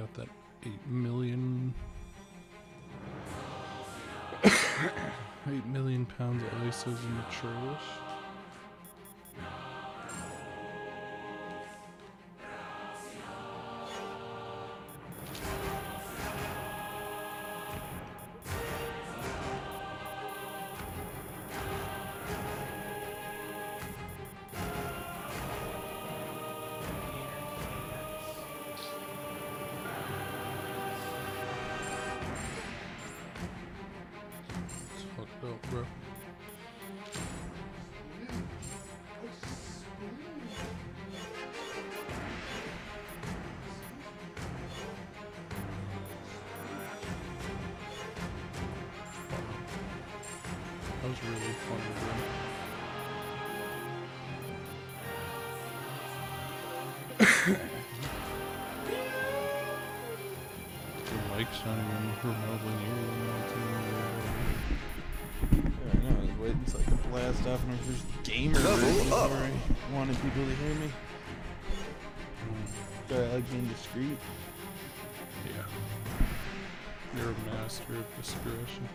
got that 8 million. 8 million pounds of ice as a mature-ish. Bro. That was really fun, bro. Your mic's not even remotely near you. I know, I was waiting so I could blast off my first gamer before I wanted people to hear me. So I like being discreet. Yeah. You're a master of discretion.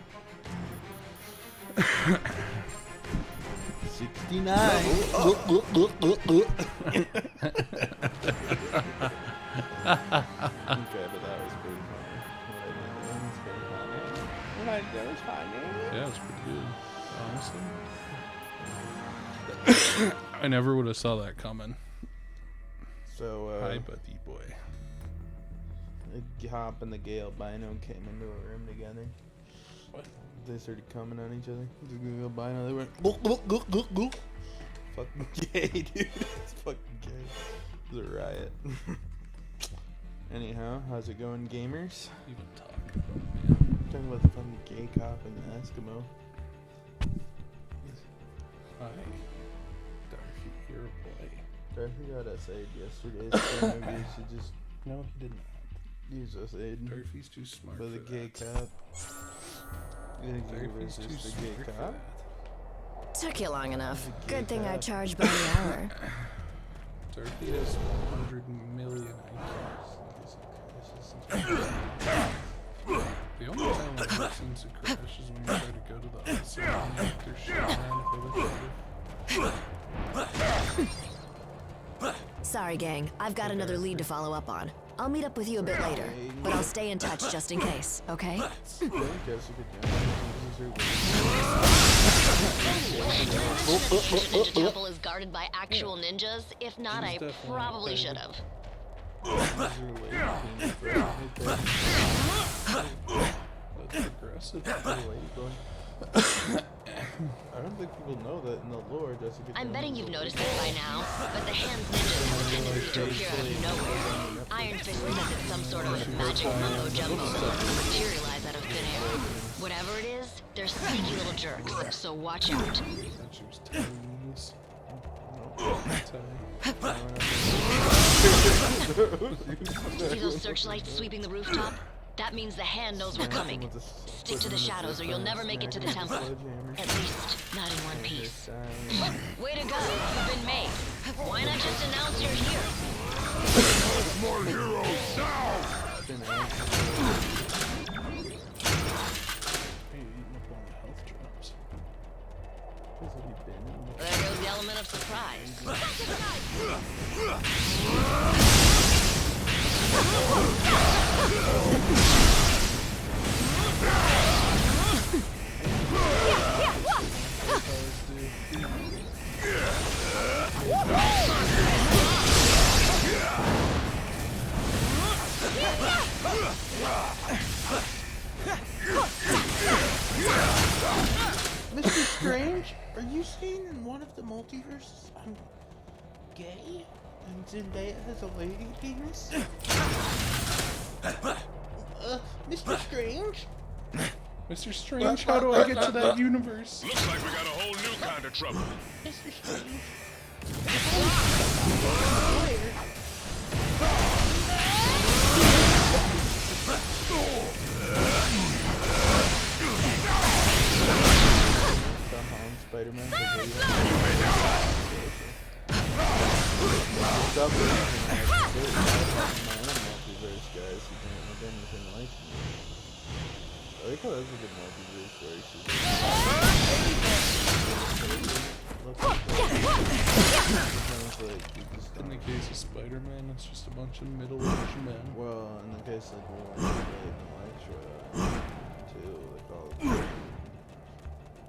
69. Okay, but that was pretty funny. That was funny. Yeah, it's pretty good, honestly. I never would have saw that coming. So, Hi, buddy boy. Hop and the gay albino came into a room together. What? They started coming on each other. The gay albino, they went, fucking gay, dude. It's fucking gay. It's a riot. Anyhow, how's it going, gamers? Even talk. Talking about the fucking gay cop and the Eskimo. Hi, Darky, you're a boy. Darcy got us aid yesterday, so maybe you should just No, he did not. use us aid. Darcy's too smart By the for gay that. cop. You think you can Darcy's too resist the smart gay for cop? that. Took you long enough. He's a gay Good thing I cop. charge by the hour. Darcy has 100 million IQs. The only time I've ever seen to crash is when you try to go to the officer and you have their shit around for the Sorry, gang. I've got another lead to follow up on. I'll meet up with you a bit later, but I'll stay in touch just in case, okay? Jessica Ninja Temple is guarded by actual ninjas. If not, I definitely probably okay. should have. That's aggressive. I don't think people know that in the lore, Jessica. I'm Jones betting is you've a noticed lady. it by now, but the Hands ninjas have a tendency to appear out of nowhere. Iron Fist says it's some sort of magic mumbo jumbo that can materialize out of thin air. Whatever it is, they're sneaky little jerks, so watch out. That she was tinies. See those searchlights sweeping the rooftop? That means the Hand knows we're coming. Stick to the shadows or you'll never make it to the temple. At least, not in one piece. Way to go, you've been made. Why not just announce you're here? More heroes now! There goes the element of surprise. Mr. Strange, are you saying in one of the multiverses I'm gay? And Zendaya has a lady penis? Mr. Strange? Mr. Strange, how do I get to that universe? Looks like we got a whole new kind of trouble. Mr. Strange? Spider-Man. multiverse, guys. You can't do anything like me. I like how that's a good multiverse where it's just In the case of Spider-Man, it's just a bunch of middle-aged men. well, in the case of Electra, too, like all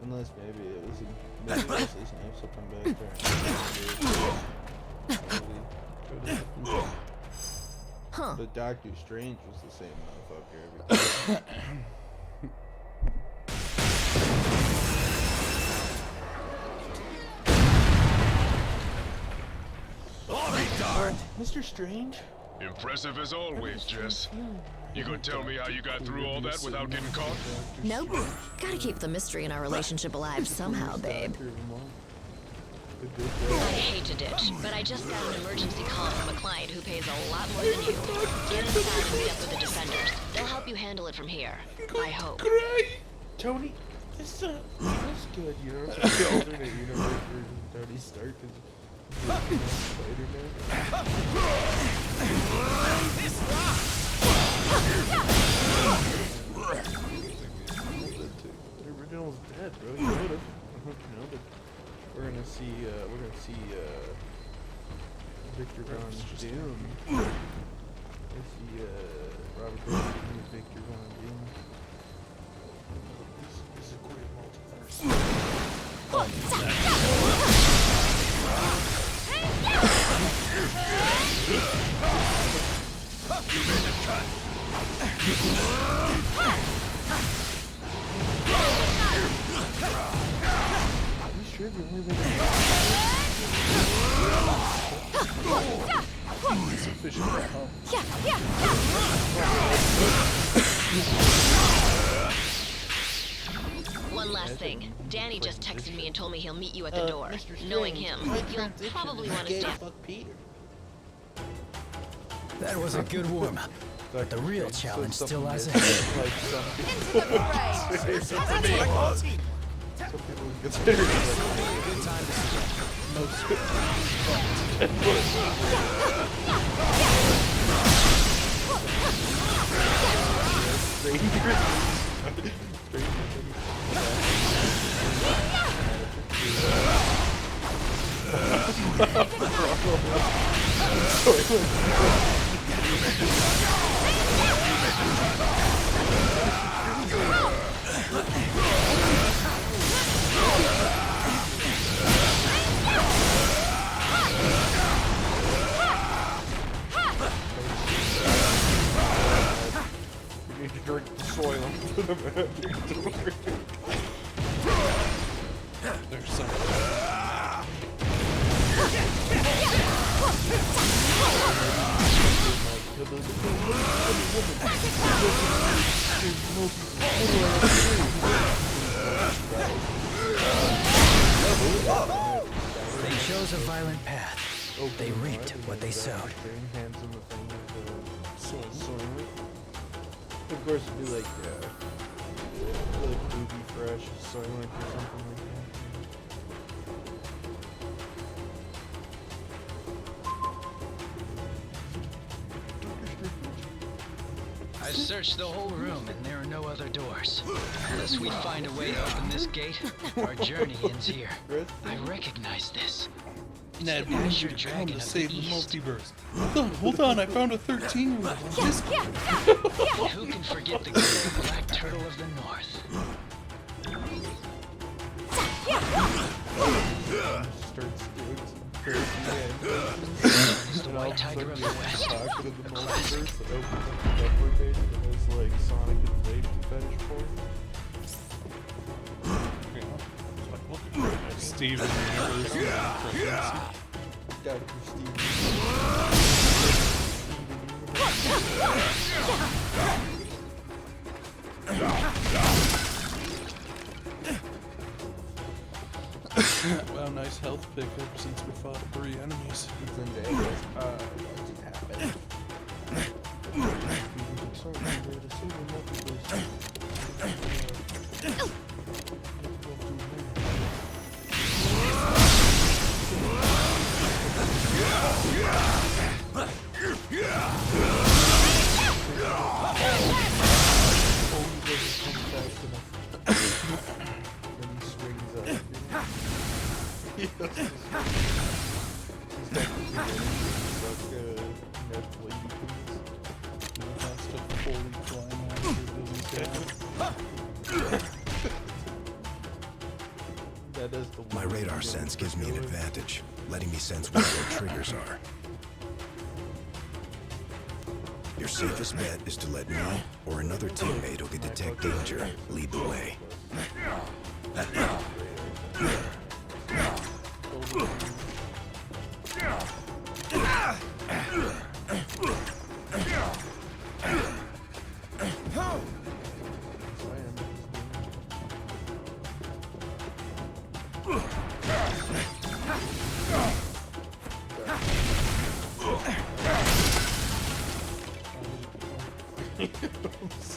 unless maybe it was maybe Wesley Snipes will come back there. Huh. But Doctor Strange was the same motherfucker every time. Mr. Strange? Impressive as always, Jess. You gonna tell me how you got through all that without getting caught? Nope. Gotta keep the mystery in our relationship alive somehow, babe. I hate to ditch, but I just got an emergency call from a client who pays a lot more than you. Get inside and meet up with the Defenders. They'll help you handle it from here. I hope. Tony, this feels good, you know? It's like the alternate universe version of Tony Stark is Spider-Man. The original's dead, bro. You would've. You know, but we're gonna see Victor Von Doom. I see Robert Downey Jr. Victor Von Doom. This is a great sure you're moving Sufficient for help. One last thing. Danny just texted me and told me he'll meet you at the door. Knowing him, you'll probably want to step. fuck Peter. That was a good warm-up. But the real challenge still lies ahead. Like some people consider it Good time to see you need to drink the soil into the back. There's some. They chose a violent path. They reaped what they sowed. Hands in the thing with the soil. Of course, it'd be like booby fresh soylent or something like that. I searched the whole room and there are no other doors. Unless we find a way to open this gate, our journey ends here. I recognize this. Ned, the we need Azure you to come Dragon to of save the the East. multiverse. Hold on, I found a 13-year-old. And who can forget the great black turtle of the north? Starts doing some crazy It's the white tiger of the west. pocket of the multiverse that opens up the cover page that has like Sonic inflation fetish porn. Steven Universe. Dr. Steve. Wow, nice health pickup since we fought 3 enemies. Zendaya goes, what's happening? Sorry, the silver multiverse. That's lady please. No, that's the fully climax of Billy's dad. That is the My one radar thing sense for gives me an sure. advantage, letting me sense where their triggers are. Your safest bet is to let me or another teammate who can detect danger lead the way.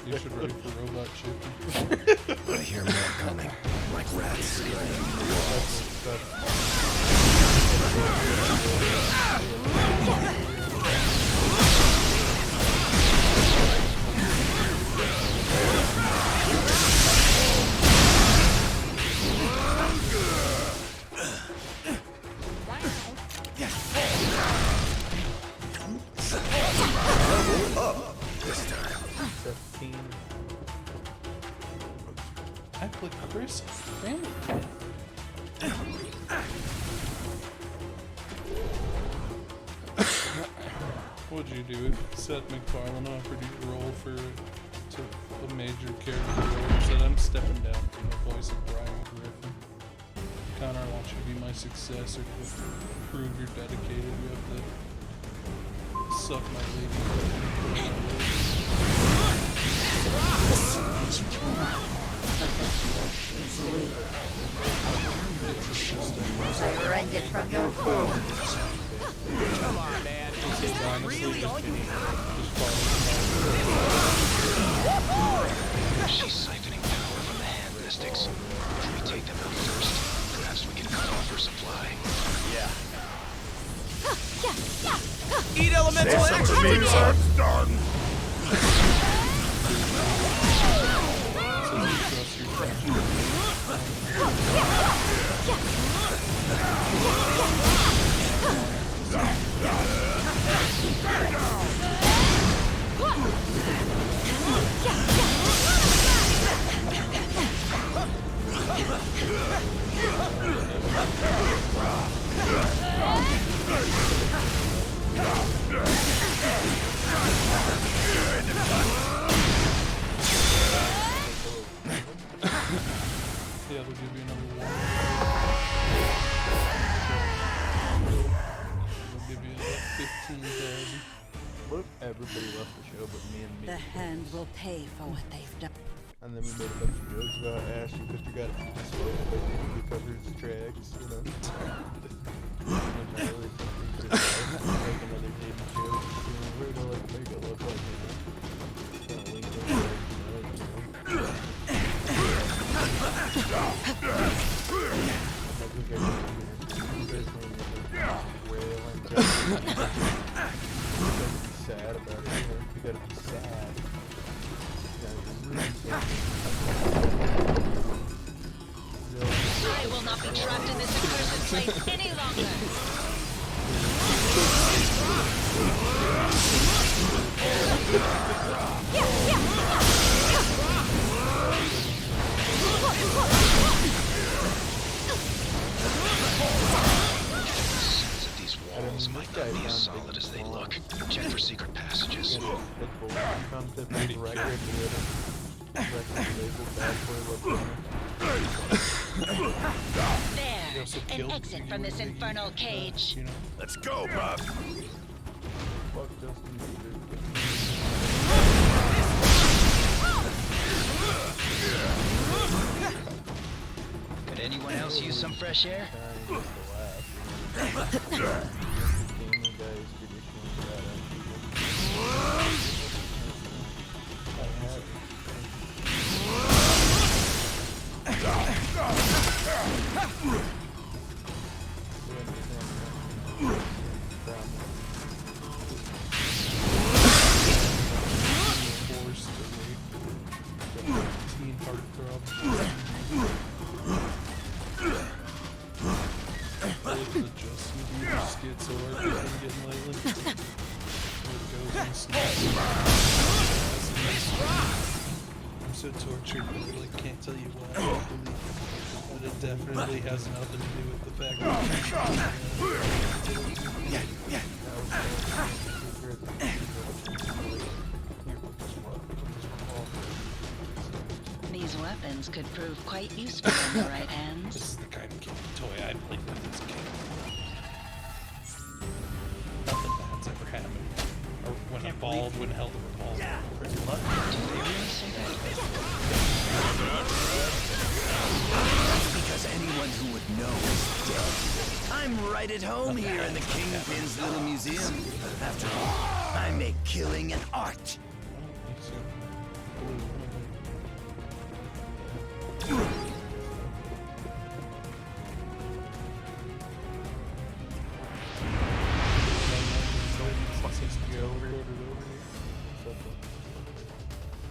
You should ready for robot chicken. I hear more coming, like rats scurrying through the walls. This time. 17. Act like Chris family. What'd you do if Seth MacFarlane offered you a role for to a major character role? Said I'm stepping down from the voice of Brian Griffin. Connor, I want you to be my successor to prove you're dedicated. You have to suck my Surrender from your foe. Come on, man. This is honestly just She's siphoning power from the hand mystics. If we take them out first, perhaps we can cut off her supply. Eat elemental energy. done. Yeah, they'll give you another one. They'll give you about 15,000. What if everybody left the show but me and me? The hand will pay for what they've done. And then we made a bunch of jokes about Ashton Kutcher got disloyal by David because his tracks, you know. And Tyler thinking for himself, like another David joke, you know, we're gonna like make it look like, you know, kind of link up like, you know. Sad about it, you know? You gotta be sad. I will not be trapped in this accursed place any longer. Sense that these walls might not be as solid as they look. Check for secret passages. There, an exit from this infernal cage. You know, Let's go, Buff! Could anyone else use some fresh air? forced to make teen heartthrob. I like the Justin Bieber skits so I've been getting lately. I'm so tortured, but I like, can't tell you why. I don't believe it. But it definitely has nothing to do with the fact that These weapons could prove quite useful in the right hands. this is the kind of toy I played with as a kid. Nothing bad's ever happened. Or when a Baldwin held a revolver. Because anyone who would know is dead. I'm right at home here in the Kingpin's little museum. After all, I make killing an art.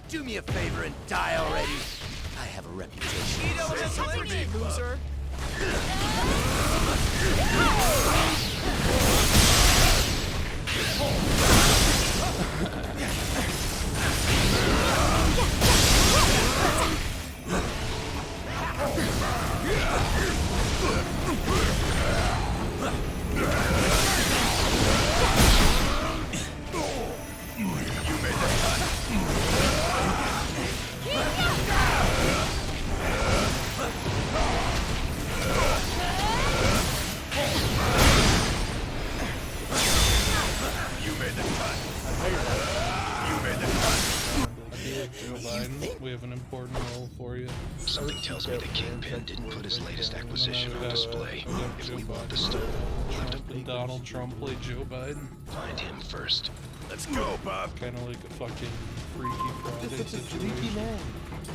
Do me a favor and die already. I have a reputation. Loser. We have an important role for you. Something tells me the Kingpin didn't put his latest acquisition on display. If we want the stuff, we'll have to And Donald Trump played Joe Biden. find him first. Let's go, Bob. Kind of like a fucking freaky Friday Just such a freaky situation. man.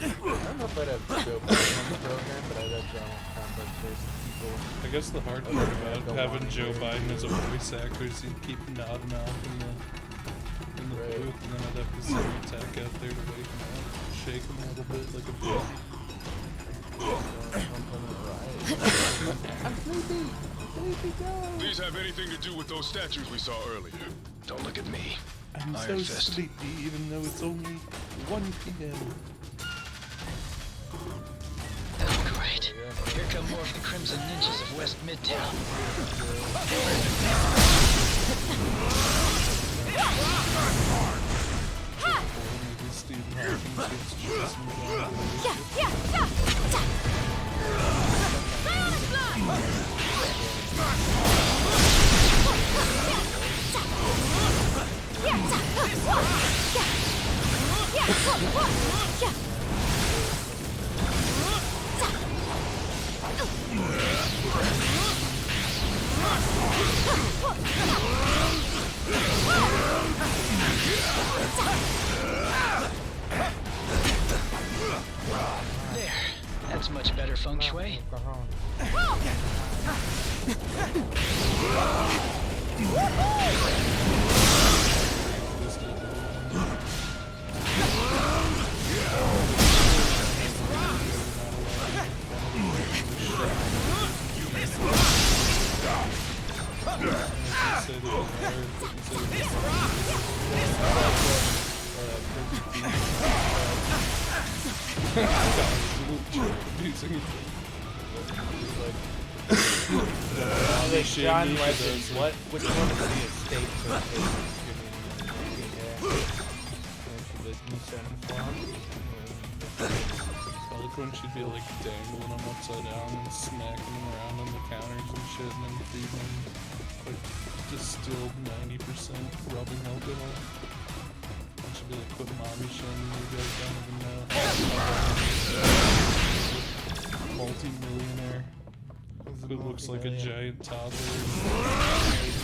I don't know if I'd have Joe Biden on the program, but I'd have Donald Trump as there's people. I guess the hard part about having Joe Biden as a voice actor is he'd keep nodding off in the Right. booth, and then I'd have to send a tech out there to wake him up, shake him a little bit like a baby. I'm sleepy. Sleepy Joe. These have anything to do with those statues we saw earlier? Don't look at me. I'm Iron so Fist. sleepy, even though it's only 1 p.m. Oh, great. Here come more of the Crimson Ninjas of West Midtown. Maybe Stephen Hawking gets just moved on. There. That's much better feng shui. Like John me for Legend, those. what? Which one of the estates are Pelican should be like dangling them upside down and smacking them around on the counters and shit, and then feeding them like distilled 90% rubbing alcohol. It should be like put mommy shame you guys don't even know. Multi-millionaire who looks like a giant toddler.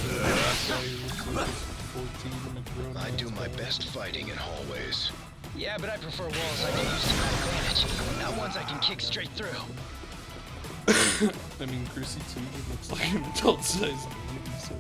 That guy who looks like he's 14 and a grown I do man's my body. best fighting in hallways. Yeah, but I prefer walls I can use to medical energy, not ones I can kick straight through. I mean, Chrissy too looks like an adult-sized baby, so...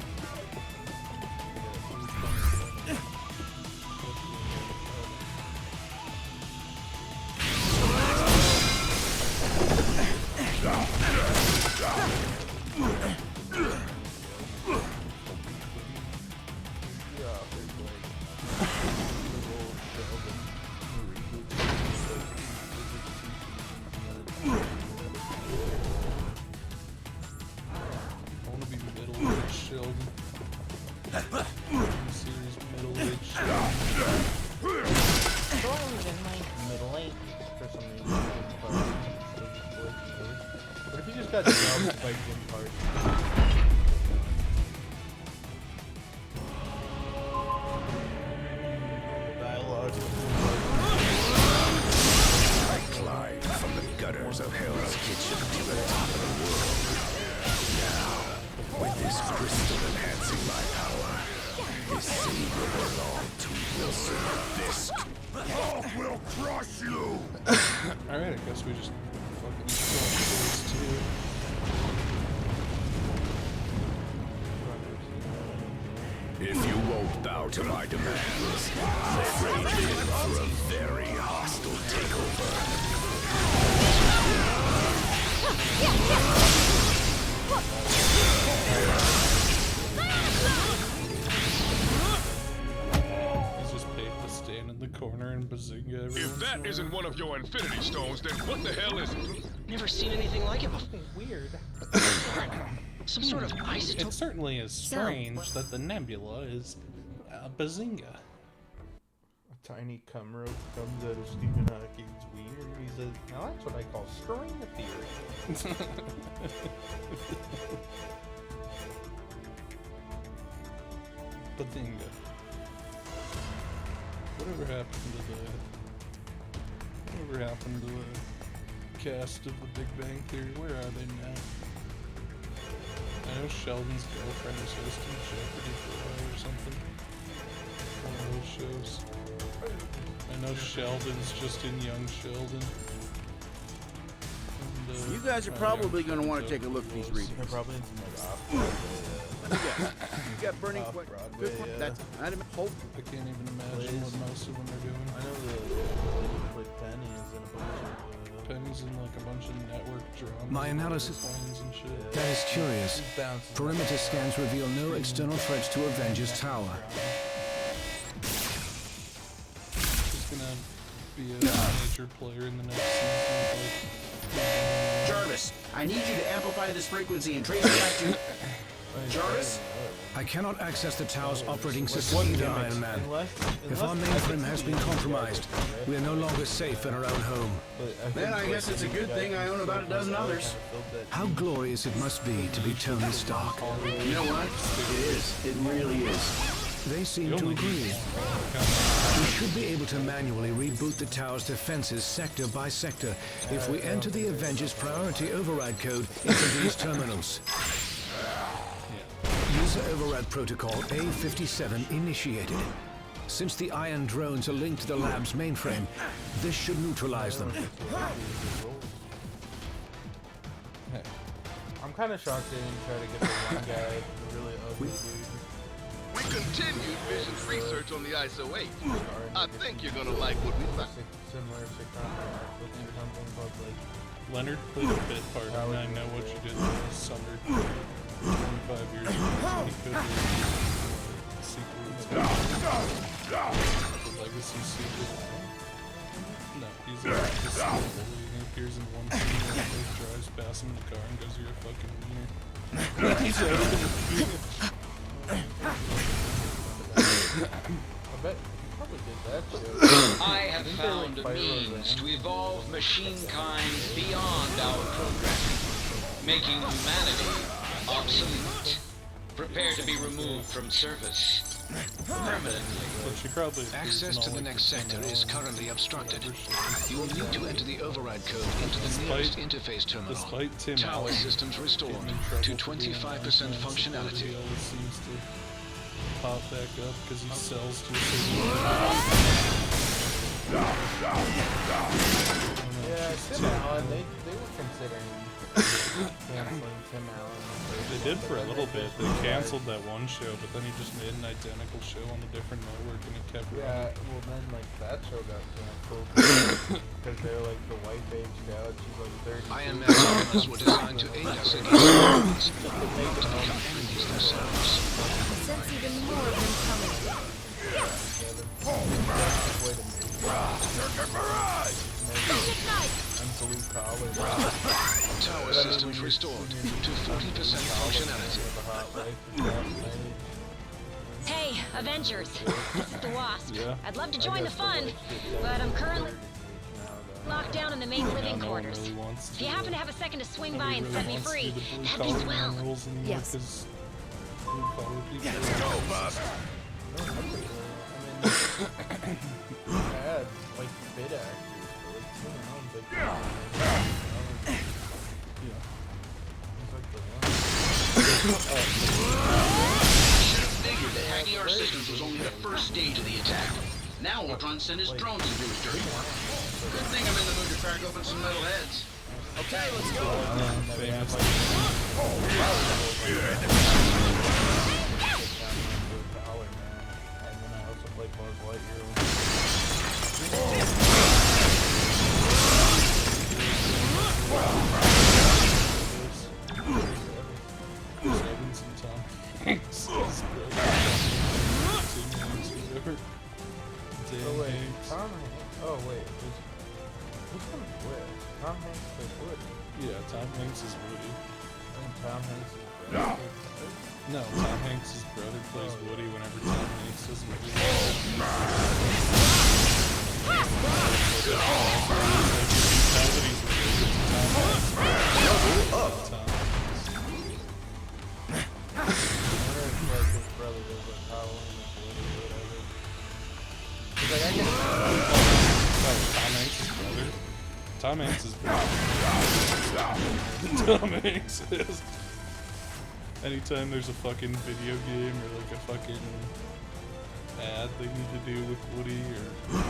Serious middle-aged shit. Strong and like middle-aged for some reason. What if you just got dubbed by Jim Parsons? Dialogue. I climbed from the gutters of Hell's Kitchen to the top of the world. Now, with this crystal enhancing my power, this saber belonged to Wilson Fisk. All will crush you! Alright, I guess we just fucking kill those two. If you won't bow to my demands, trade in for a very hostile takeover. He's just paid to stand in the corner and bazinga everyone. If that isn't one of your infinity stones, then what the hell is it? Never seen anything like it before. Weird. Some sort of isotope. It certainly is strange that the nebula is a bazinga. A tiny cum rope comes out of Stephen Hawking's wiener and he says, now that's what I call string theory. Bazinga. Whatever happened to the cast of The Big Bang Theory? Where are they now? I know Sheldon's girlfriend is hosting Jeopardy for a while or something. One of those shows. I know Sheldon's just in Young Sheldon. And, You guys are probably going to want to take a look at these They're readings. probably in some like off-Broadway, You got Burning What? Off-Broadway, yeah. That's I don't hope. I can't even imagine what most of them are doing. I know the like Penny's in a bunch of Penny's in like a bunch of network dramas. My analysis- Planes and shit. That is curious. He's bouncing. Perimeter scans reveal no external threats to Avengers Tower. He's gonna be a major player in the next season. Jarvis, I need you to amplify this frequency and trace it back to... Jarvis? I cannot access the tower's operating system either, Iron Man. If our mainframe has been compromised, we are no longer safe in our own home. Then I guess it's a good thing I own about a dozen others. How glorious it must be to be Tony Stark. You know what? It is. It really is. They seem to agree. We should be able to manually reboot the tower's defenses sector by sector if we enter the Avengers priority override code into these terminals. User override protocol A57 initiated. Since the iron drones are linked to the lab's mainframe, this should neutralize them. I'm kind of shocked they didn't try to get the one guy, the really ugly dude. We continued Vision's research on the ISO-8. I think you're gonna like what we found. Similar sitcom or something called like. Leonard played a bit part in I Know What You Did Last Summer 25 years ago. He could be a sequel. The Legacy sequel. No, he's a sequel. He appears in one scene where he drives past him in the car and goes, "You're a fucking wiener." I bet you probably did that shit. I have found a means to evolve machine kind beyond our programming, making humanity obsolete. Prepare to be removed from service permanently. But she probably Access to the next sector is currently obstructed. You will need to enter the override code into the nearest interface terminal. Despite Tim Tower Allen systems restored getting in trouble to for being 25% an functionality. He always seems to pop back up because he sells to a Yeah, Tim Allen, they were considering canceling Tim Allen. They did for a little bit. They canceled that one show, but then he just made an identical show on a different network and it kept running. Yeah, well then like that show got canceled because they're like the white aged out. She's like 30. IMF armors were designed to aid us against humans, not to become enemies themselves. I sense even more of them coming. Tower systems restored to 40% functionality. Avengers. This is the Wasp. Yeah. I'd love to join the fun, but I'm currently locked down in the main living quarters. Really wants If you happen to have a second to swing by and really set me wants to free, do the blue that'd be collar swell. rules anymore, Yes. 'cause blue collar people Let's go, Buck. I had like bit actors for like 2 rounds, like yeah. it's like the Should have figured that hacking our systems was only the first stage of the attack. Now Ultron sent his drones to do his dirty work. Good thing I'm in the mood to crack open some metal heads. Okay, let's go. Famous. Power, man. And then I also play Buzz Lightyear. Chris Evans and Tom Hanks. Oh wait, Tom Hanks. Oh wait, who's gonna quit? Tom Hanks plays Woody. Yeah, Tom Hanks is Woody. And Tom Hanks is brother. No, Tom Hanks' brother plays Woody whenever Tom Hanks doesn't do Tom Hanks' brother. Tom Hanks is. Anytime there's a fucking video game or like a fucking ad they need to do with Woody, or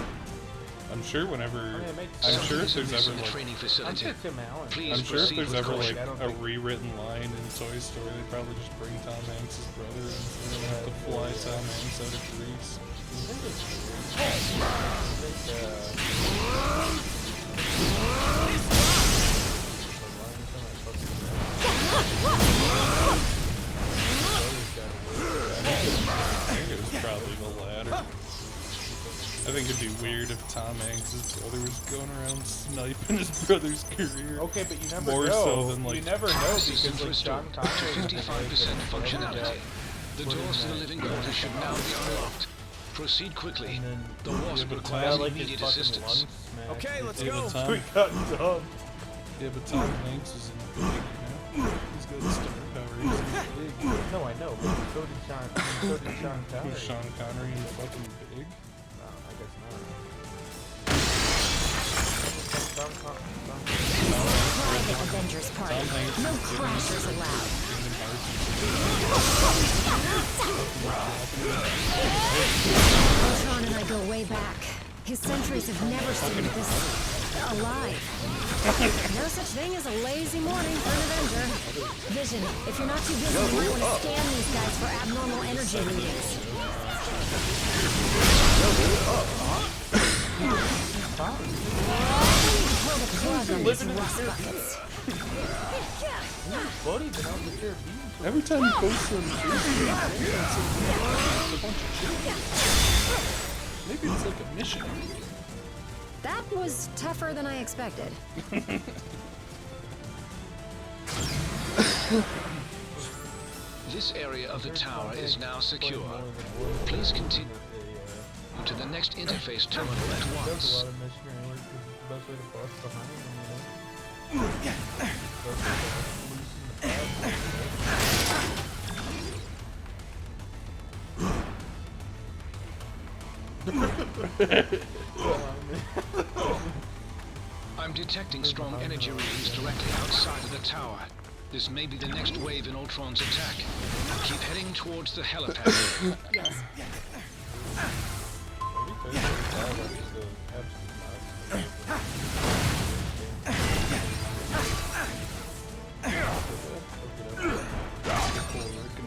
I'm sure whenever I'm sure if there's ever like I'm sure if there's ever like a rewritten line in Toy Story, they probably just bring Tom Hanks' brother and they have to fly Tom Hanks out of Greece. I think it was probably the latter. I think it'd be weird if Tom Hanks' brother was going around sniping his brother's career. Okay, but you never more know. so than like you never know because like John Connor 55% functionality. The doors to the living quarters should now be unlocked. Proceed quickly. The Wasp requires immediate assistance. Okay, let's go. We got done. Yeah, but Tom Hanks is in big, you know? He's got star power. He's in big. No, I know, but so did Sean Connery. Was Sean Connery in fucking big? No, I guess not. Private Avengers party. No crashers allowed. Ultron and I go way back. His sentries have never seemed this alive. No such thing as a lazy morning for an Avenger. Vision, if you're not too busy, you might want to scan these guys for abnormal energy readings. Pull the plug on these rust buckets. Every time you post some shit, it's a bunch of shit. Maybe it's like a mission. That was tougher than I expected. This area of the tower is now secure. Please continue to the next interface terminal at once. I'm detecting strong energy readings directly outside of the tower. This may be the next wave in Ultron's attack. Keep heading towards the helipad. Yes.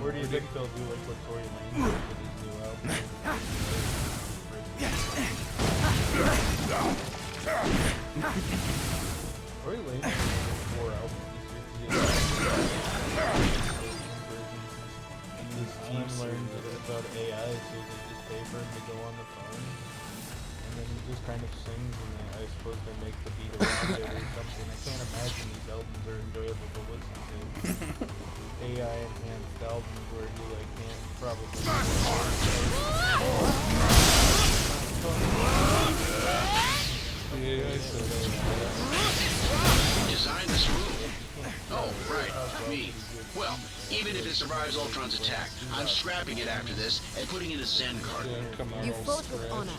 Where do you think they'll do like what Tory Lanez did with his new album? Tory Lanez has 4 albums this year. And his team learned about AI, so they just pay for him to go on the phone. And then he just kind of sings, and I suppose they make the beat around it or something. I can't imagine these albums are enjoyable to listen to. AI enhanced albums where you like can't probably survives Ultron's attack, I'm scrapping it after this and putting it in a Zen card. Yeah, come on. You I'll fought with scratch. honor.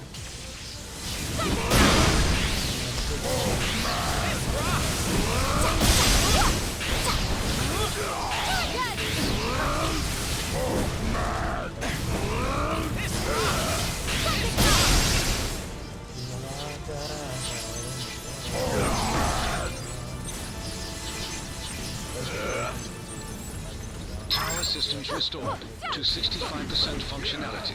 Power systems restored to 65% functionality.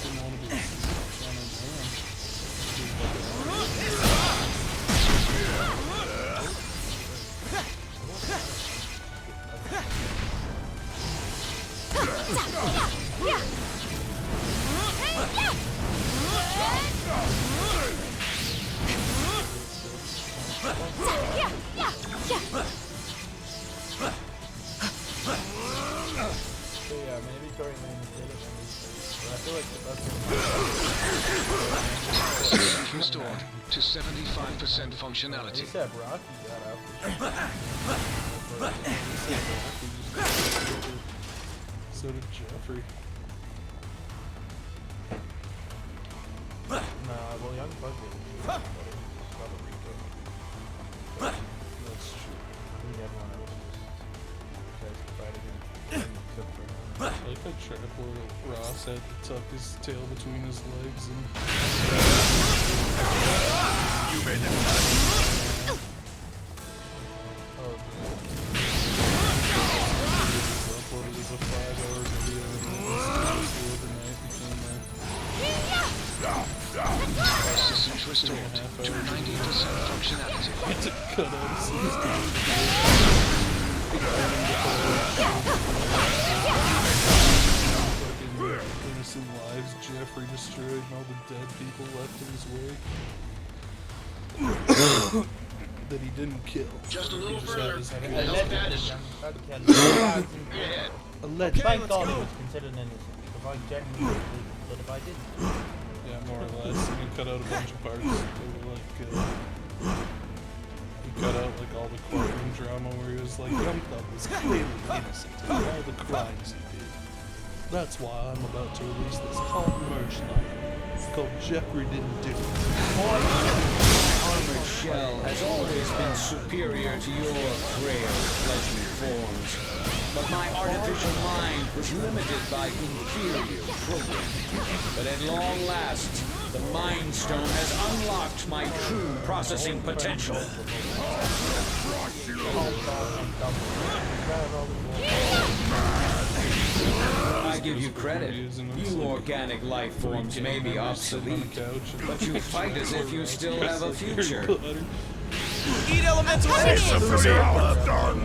Didn't want to be So yeah, maybe Tory Lane did it, but I feel like the best Systems restored to 75% He functionality. said Rocky got out. So did Jeffrey. Nah, well, Young Bug did. Not a Rico. That's true. I think everyone else just tries to fight against him, except for him. I like that Trapper Ross had to tuck his tail between his legs and. You made them touch. Oh, Uploaded as a 5-hour video and then overnight became Power systems restored to 90% functionality. had to cut out some fucking innocent lives Jeffrey destroyed and all the dead people left in his wake. That he didn't kill. Just a little He just had further. his The head. helipad is Young Bug can ahead. Allegedly. Thank God he was considered innocent, because I genuinely believe that if I didn't. Yeah, more or less. And he cut out a bunch of parts. They were like, he cut out like all the courtroom drama where he was like, Young Thug was clearly innocent of all the crimes he did. That's why I'm about to release this hot merch line called Jeffrey Didn't Do It. Armored shell has always been superior to your frail fleshly forms, but my artificial mind was limited by inferior programming. But at long last, the Mind Stone has unlocked my true processing potential. I give you credit. You organic life forms may be obsolete, but you fight as if you still have a future. Eat elemental energy for me, darn.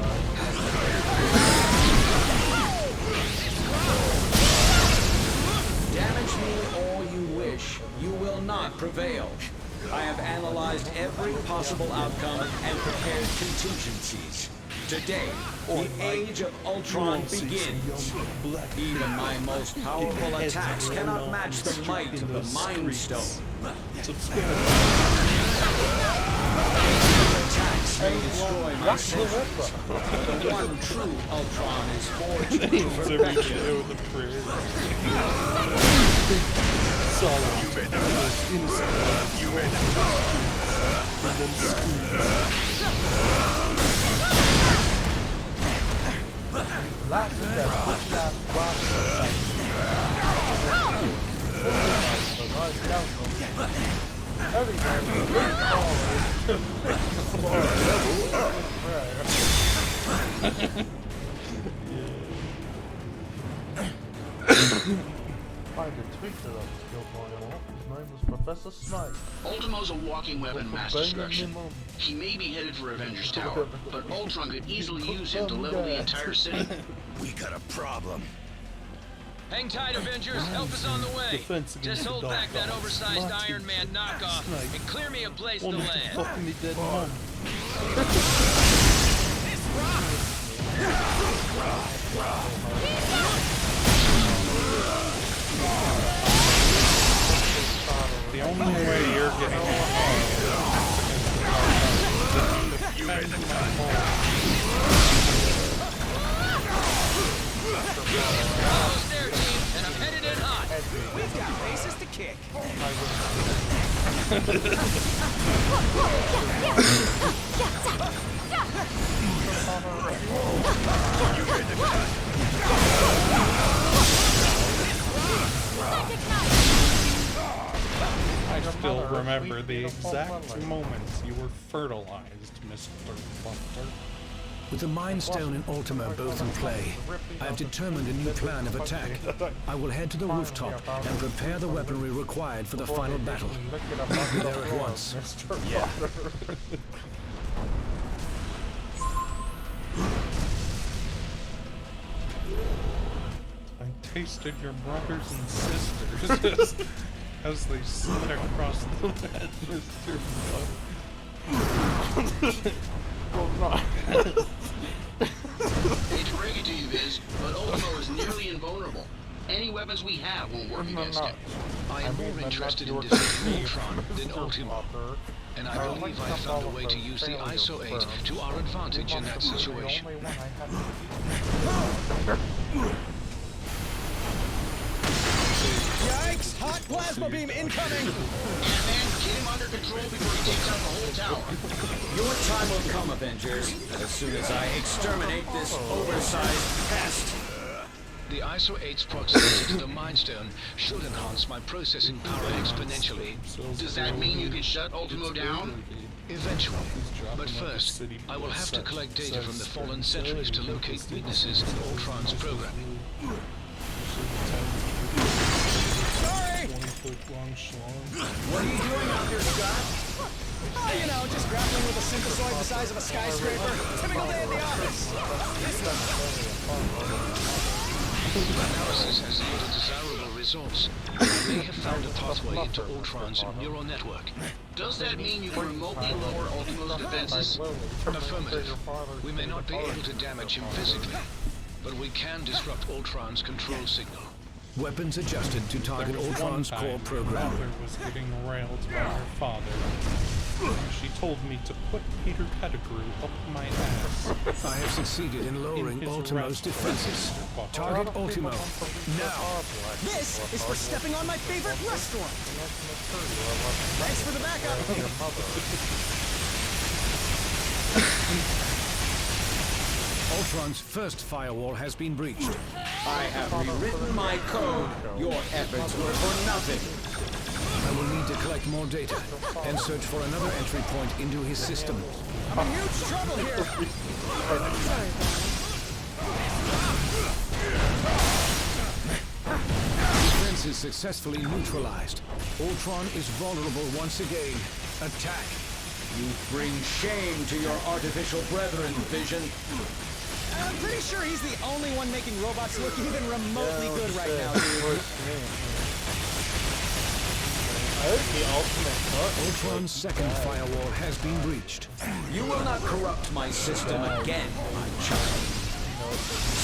Damage me all you wish. You will not prevail. I have analyzed every possible outcome and prepared contingencies. Today, the age of Ultron begins. Even my most powerful attacks cannot match the might of the Mind Stone. Attacks may destroy my senses, but the one true Ultron is forged to perfection. With a prayer. Solid. You made them touch. Innocent. You made them touch. And then Lots of that push last Find a tweaker of skill point. His name was Professor Snipe. Ultimo's a walking weapon mass destruction. He may be headed for Avengers Tower, but Ultron could easily use him to level the entire city. We got a problem. Hang tight, Avengers. Help is on the way. Defense against Just hold the dog back that dogs. oversized Marty, Iron Man knockoff Snipe. and clear me a place to Only to land. fucking me dead mom. The only way you're getting ahead is against the Almost there, team, and I'm headed in hot. We've got bases to kick. I still remember the exact moments you were fertilized, Mr. Butler. With the Mind Stone and Ultima both in play, I have determined a new plan of attack. I will head to the rooftop and prepare the weaponry required for the final battle. Meet me there at once. Yeah. I tasted your brothers and sisters as they slid across the bed, Mr. Butler. Hate to break it to you, Viz, but Ultimo is nearly invulnerable. Any weapons we have won't work against him. I am more interested in defeating Ultron than Ultimo, and I believe I found a way to use the ISO 8 to our advantage in that situation. Yikes! Hot plasma beam incoming! Ant-Man, get him under control before he takes out the whole tower. Your time will come, Avengers, as soon as I exterminate this oversized pest. The ISO 8's proximity to the Mind Stone should enhance my processing power exponentially. Does that mean you can shut Ultimo down? Eventually. But first, I will have to collect data from the fallen sentries to locate weaknesses in Ultron's programming. Sorry! 20-foot-long schlong. What are you doing out there, Scott? Oh, you know, just grappling with a synthesoid the size of a skyscraper. Typical day at the office. Analysis has yielded desirable results. They have found a pathway into Ultron's neural network. Does that mean you can remotely lower Ultimo's defenses? Affirmative. We may not be able to damage him physically, but we can disrupt Ultron's control signal. Weapons adjusted to target Ultron's core program. Mother was getting railed by her father. She told me to put Peter Pettigrew up my ass. I have succeeded in lowering Ultimo's defenses. Target Ultimo now. This is for stepping on my favorite restaurant. Thanks for the backup. Ultron's first firewall has been breached. I have rewritten my code. Your efforts were for nothing. I will need to collect more data and search for another entry point into his system. I'm in huge trouble here. Defense is successfully neutralized. Ultron is vulnerable once again. Attack. You bring shame to your artificial brethren, Vision. I'm pretty sure he's the only one making robots look even remotely good right now, dude. Ultron's second firewall has been breached. You will not corrupt my system again, my child.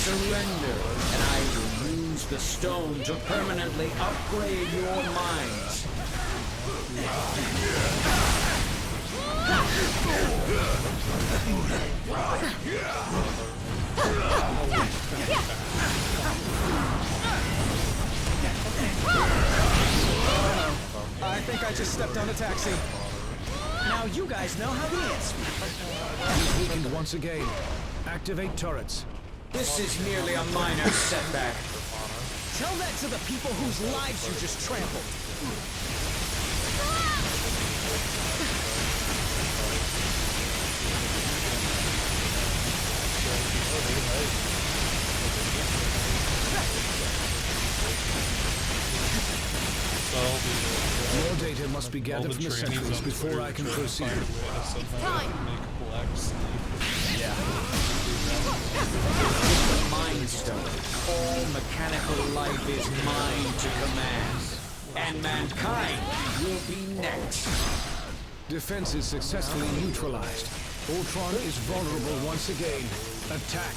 Surrender, and I will use the stone to permanently upgrade your minds. I think I just stepped on a taxi. Now you guys know how he is. He's weakened once again. Activate turrets. This is merely a minor setback. Tell that to the people whose lives you just trampled. More data must be gathered from the sentries before I can proceed. Yeah. The Mind Stone. All mechanical life is mine to command. And mankind will be next. Defenses successfully neutralized. Ultron is vulnerable once again. Attack.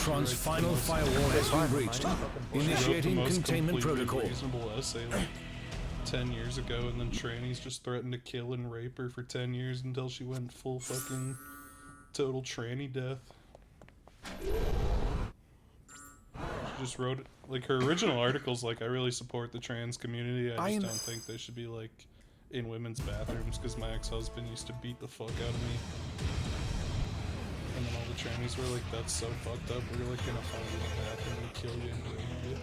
Ultron's final firewall has been breached. Initiating containment protocol. Reasonable essay like 10 years ago, and then trannies just threatened to kill and rape her for 10 years until she went full fucking total tranny death. She just wrote it, like her original article's like, I really support the trans community, I just don't think they should be like in women's bathrooms because my ex-husband used to beat the fuck out of me. And then all the trannies were like, that's so fucked up, we're like gonna find you in the bathroom and kill you and rape you.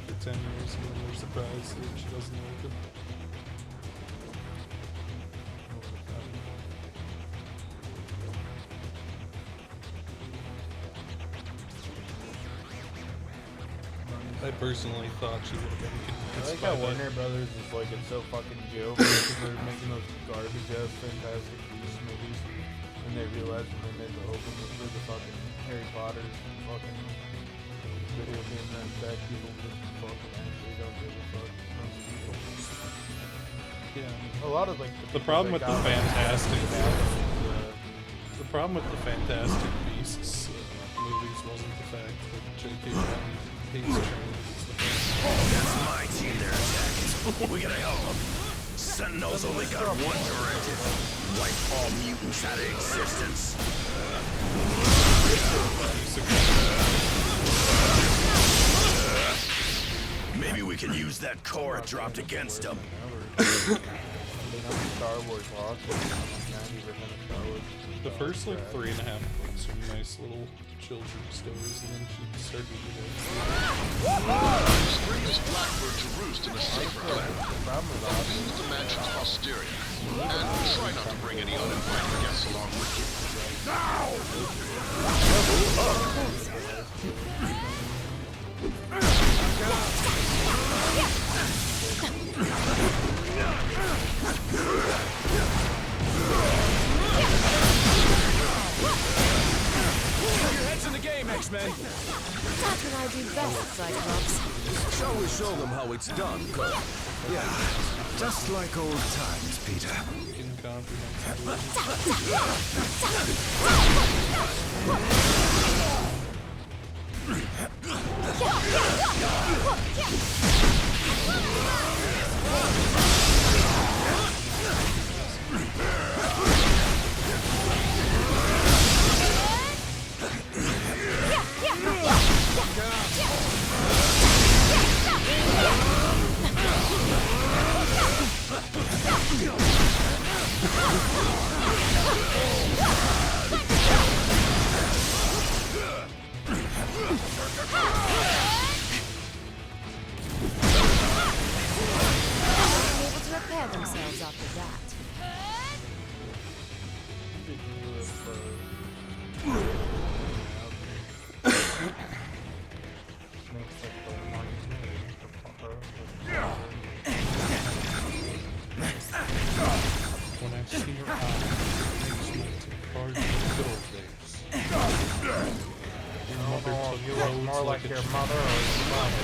For 10 years, and then they're surprised that she doesn't like him. I personally thought she would have been I convinced like by how that. Warner Brothers is like, it's so fucking joke because they're making those garbage ass Fantastic Beasts movies, and they realized when they made the opening for the fucking Harry Potter fucking video game that people just fucking actually don't give a fuck. Most people. Yeah. A lot of like the problem with the Fantastic Fantastic Beasts movies wasn't the fact that J.K. Rowling hates trans. That's my team they're attacking. We gotta help them. Sentinels only got one directive. Wipe all mutants out of existence. Maybe we can use that core it dropped against them. Star Wars lost 90% of Star Wars. The first like 3.5 books are nice little children's stories, and then she started to Bring this blackbird to roost in a safer clan. Feed the mansion's posterior. And try not to bring any uninvited guests along with you. Your head's in the game, X-Men. That's what I do best, Cyclops. Shall we show them how it's done, Kurt? Yeah, just like old times, Peter. Able to repair themselves after that. When I see her eyes, it makes me take part in the good old days. Your mother took you look roads more like your mother or your father.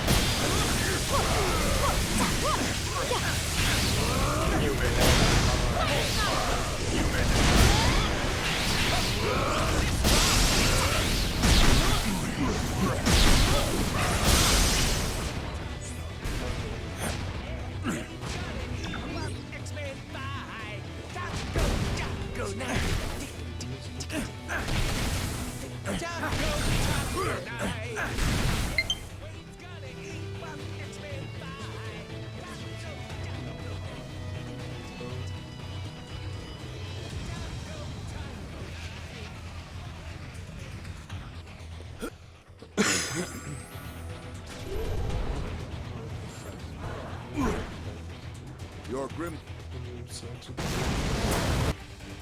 Your grim.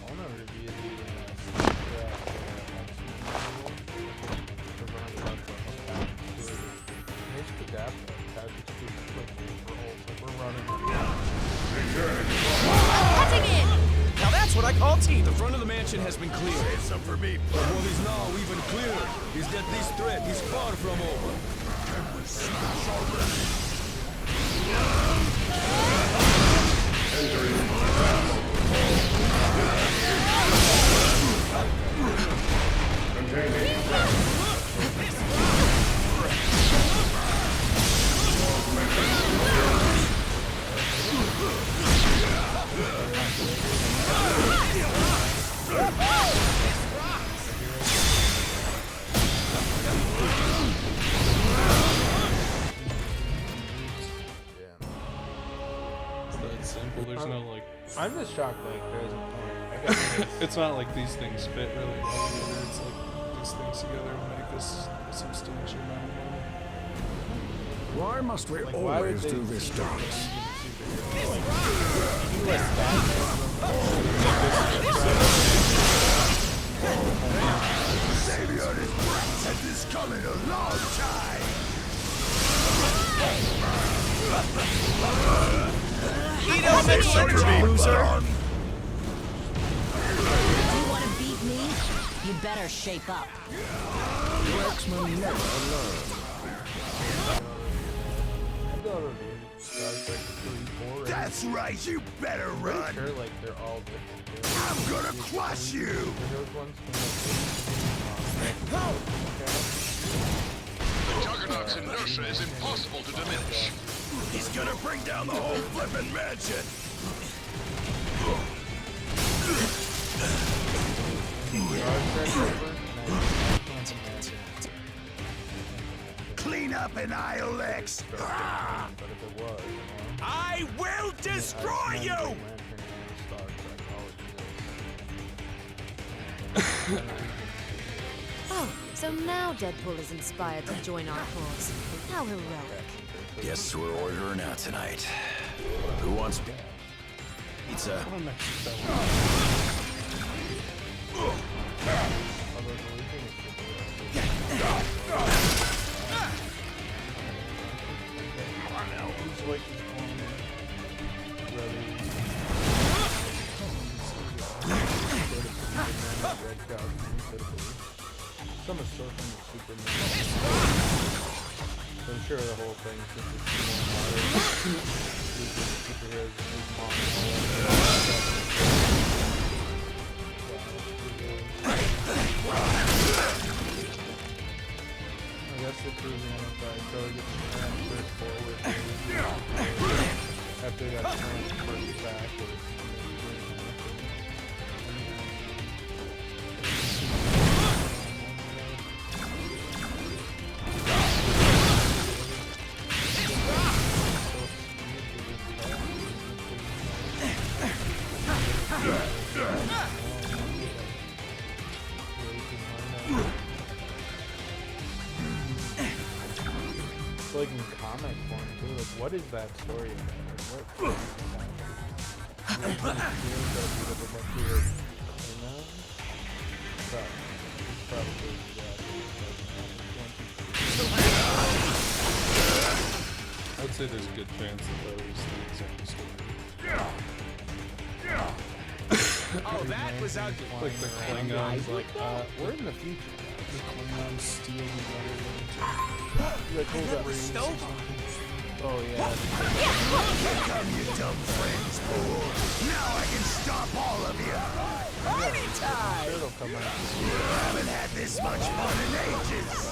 I'll never be in Cutting in! Now that's what I call teeth. The front of the mansion has been cleared. Save some for me. But what is now even clearer is that this threat is far from over. simple. There's no like. I'm just shocked like there's. It's not like these things fit really well together. It's like these things together will make us a substantial amount of money. Why must we always do this dance? Savior is bright and is coming a long time. Eat elementary, loser! You want to beat me? You better shape up. Waxman never learned. That's right, you better run. Sure, like they're all different. I'm gonna crush you. The Juggernaut's inertia is impossible to diminish. He's gonna bring down the whole flippin' mansion. Clean up an ILX. I will destroy you. Oh, so now Deadpool is inspired to join our cause. How heroic. Guess we're ordering out tonight. Who wants pizza? Some is so from Superman. So I'm sure the whole thing since it's superheroes I guess the cruising enterprise probably gets transferred forward after they got transferred backwards. Like in comic form too, like what is that story about? Like, what I'd say there's a good chance that those things are the story. Oh, that was out. Like the Klingons, like we're in the future. The Klingons steal the other Like hold up. Oh yeah. Here come you dumb friends, fool. Now I can stop all of you. Party time! It'll come out. I haven't had this much fun in ages.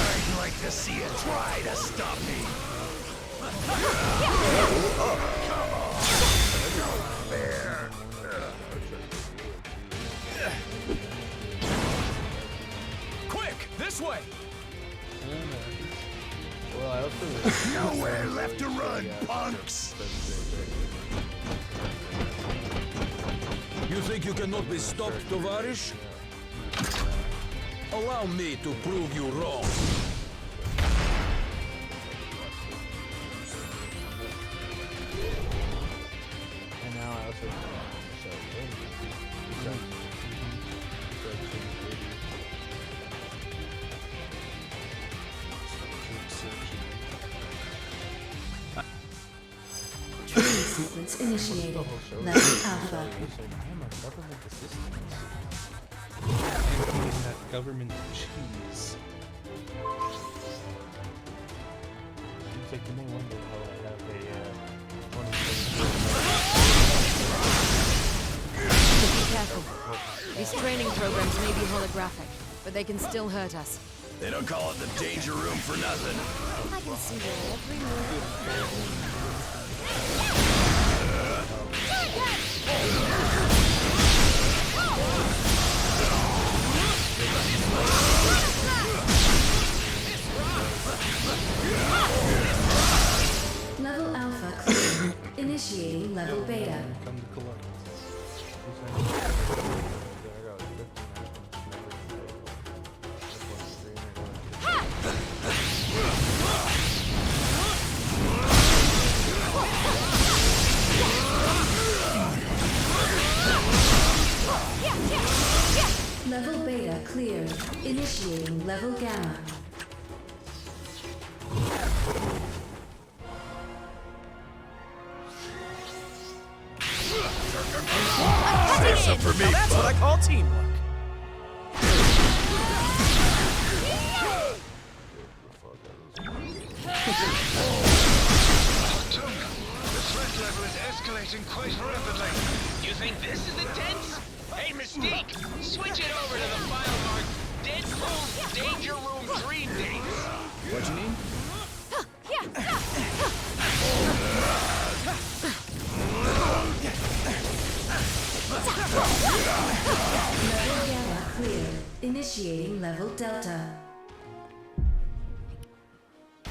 I'd like to see it try to stop me. Come on. Fair. Quick, this way. Well, I also nowhere left to run, punks. You think you cannot be stopped, Tovarish? Allow me to prove you wrong. And now I also Training sequence initiated. Level Alpha. I am a government assistant. that government cheese. It's like no wonder how I have a Be careful. These training programs may be holographic, but they can still hurt us. They don't call it the danger room for nothing. I can see your every move. Level Beta cleared. Initiating level Gamma. That's up for me, that's what I call teamwork. The threat level is escalating quite rapidly. You think this is intense? Hey, Mystique, switch it over to the file marked Deadpool's Danger Room Dream Dates. What you mean? Level Gamma cleared. Initiating level Delta.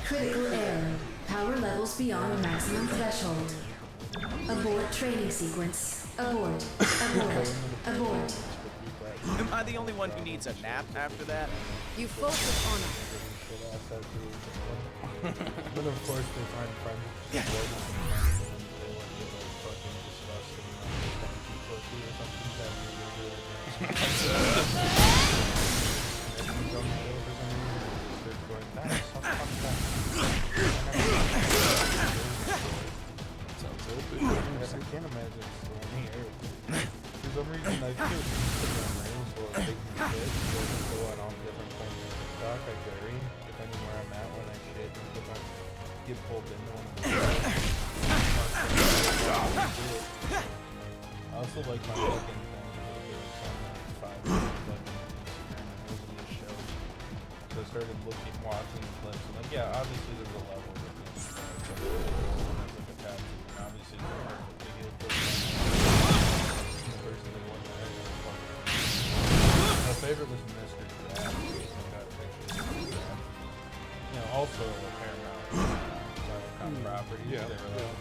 Critical error. Power levels beyond maximum threshold. Abort training sequence. Abort. Abort. Abort. Am I the only one who needs a nap after that? You focus on it. But of course they find friends. Yeah. I can't imagine stormy air. For some reason, I feel rain, so it makes me shit. So I just go on all different points of the stock I carry, depending where I'm at when I shit, and if I get pulled into one of the I also like my fucking thing. So I started watching clips, and like, yeah, obviously there's a level with this. Like a tab, and obviously it's hard to get it. My favorite was Mr. Jack. Got pictures of that. You know, also a Paramount properties. Yeah. They were like,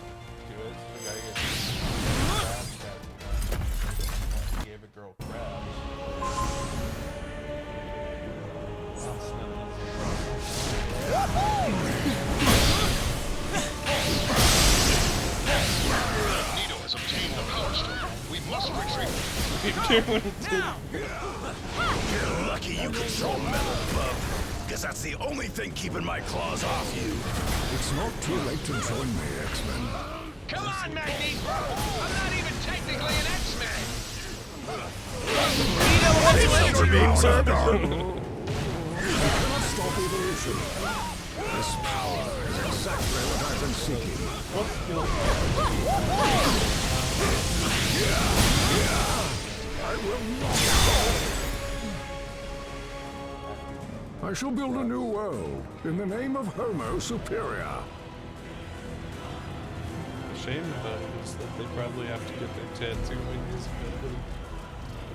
do it. So the guy gets crabs tattooed on him. He gave a girl crabs. Nito has obtained the power stone. We must retreat. You're lucky you control metal, bub. Because that's the only thing keeping my claws off you. It's not too late to join me, X-Men. Come on, Magneto! I'm not even technically an X-Man! It's over me, sir. Cannot stop evolution. This power is exactly what I've been seeking. I will not. I shall build a new world in the name of Homo Superior. The shame about it is that they probably have to get their tattoo invisibility.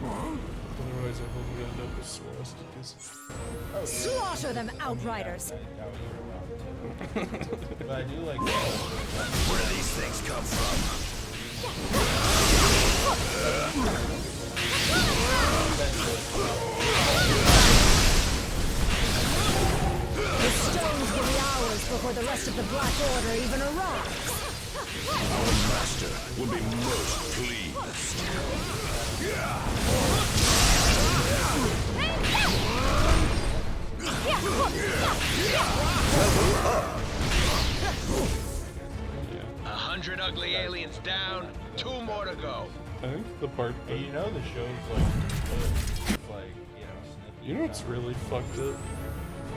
Otherwise, I hope we end up with swastikas. Slaughter them, Outriders! But I do like where do these things come from? The stones will be ours before the rest of the Black Order even arrives. Our master will be most pleased. Level up. 100 ugly aliens down, 2 more to go. I think the part that... Hey, you know the show's like, you know what's really fucked up?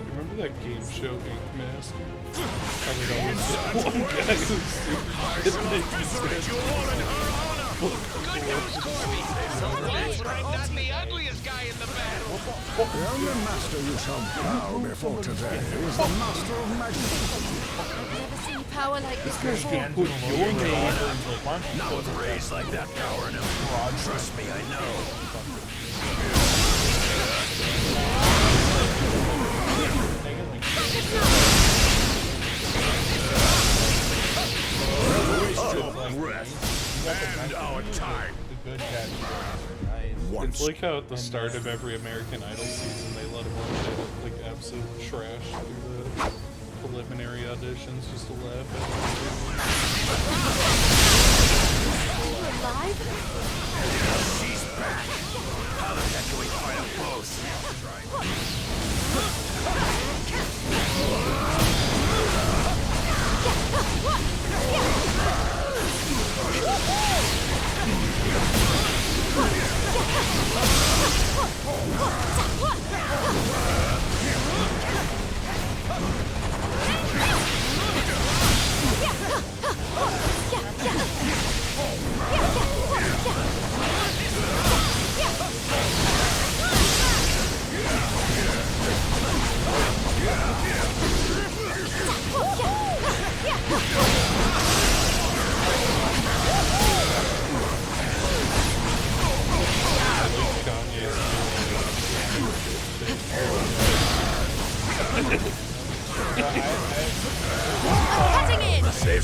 You remember that game show Ink Master? How they'd always get one guy who's super good Good news, Corby! Let's not the ugliest guy in the battle! The only master you shall bow before today is the master of magnetism. I've never seen power like this guy's before. gonna put your name Not with rays like that power in him. Trust me, I know. Rest and our time. It's like how at the start of every American Idol season they let everyone get like absolute trash through the preliminary auditions just to laugh at Are you alive? She's back. How the heck can we find a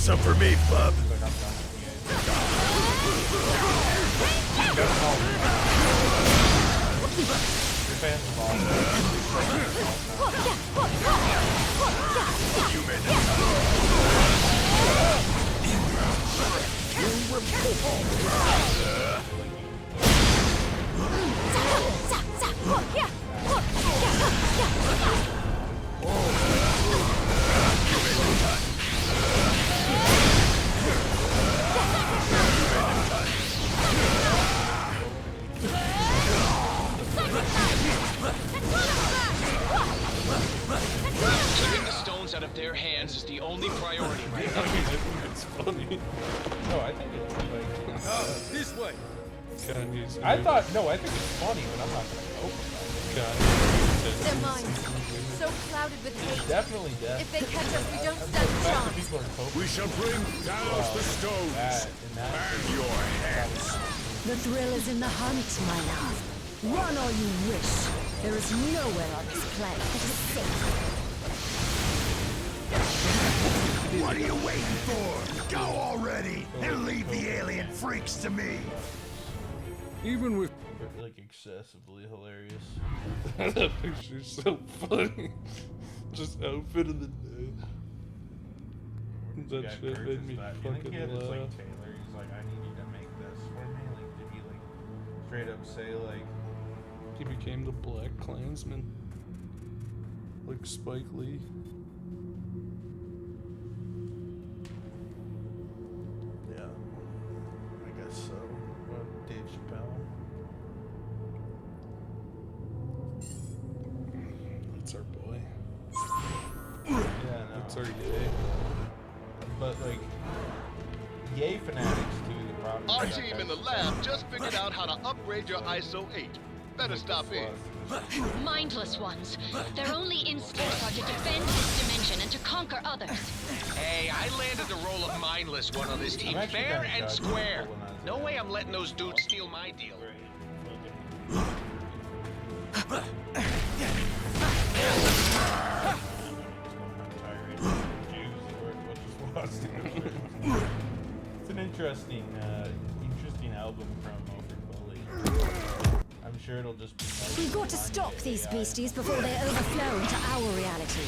some for me, bub? Keeping the stones out of their hands is the only priority right now. I think it's funny. No, I think it's like this way. Kanye's I new- thought no, I think it's funny, but I'm not gonna go for Their minds so clouded with hate. Definitely death. If they catch us, we don't stand a chance. People are coping. We shall bring Talos the stones and your hands. The thrill is in the hunt, my love. Run all you wish. There is nowhere on this planet that is safe. What are you waiting for? Go already and leave the alien freaks to me. Even with like excessively hilarious. That picture's so funny. Just outfit of the day. That shit made me fucking He had this, laugh. like, Taylor, he's like, I need you to make this for me. Like, did he like straight up say like He became the Black Klansman. Like Spike Lee. yeah, I guess so. Dave Chappelle. That's our boy. Yeah, no. That's our yay. But like, yay fanatics too. The problem. Our is that team in the that's- lab just figured out how to upgrade your ISO 8. Better stop in. Mindless ones. Their only instincts are to defend this dimension and to conquer others. Hey, I landed the role of mindless one on this team, I'm actually fair kinda and shocked square. people when I was No way I'm letting those dudes steal my deal. It's an interesting album from Overfully. I'm sure it'll just be like We've got to stop these beasties before they overflow into our reality.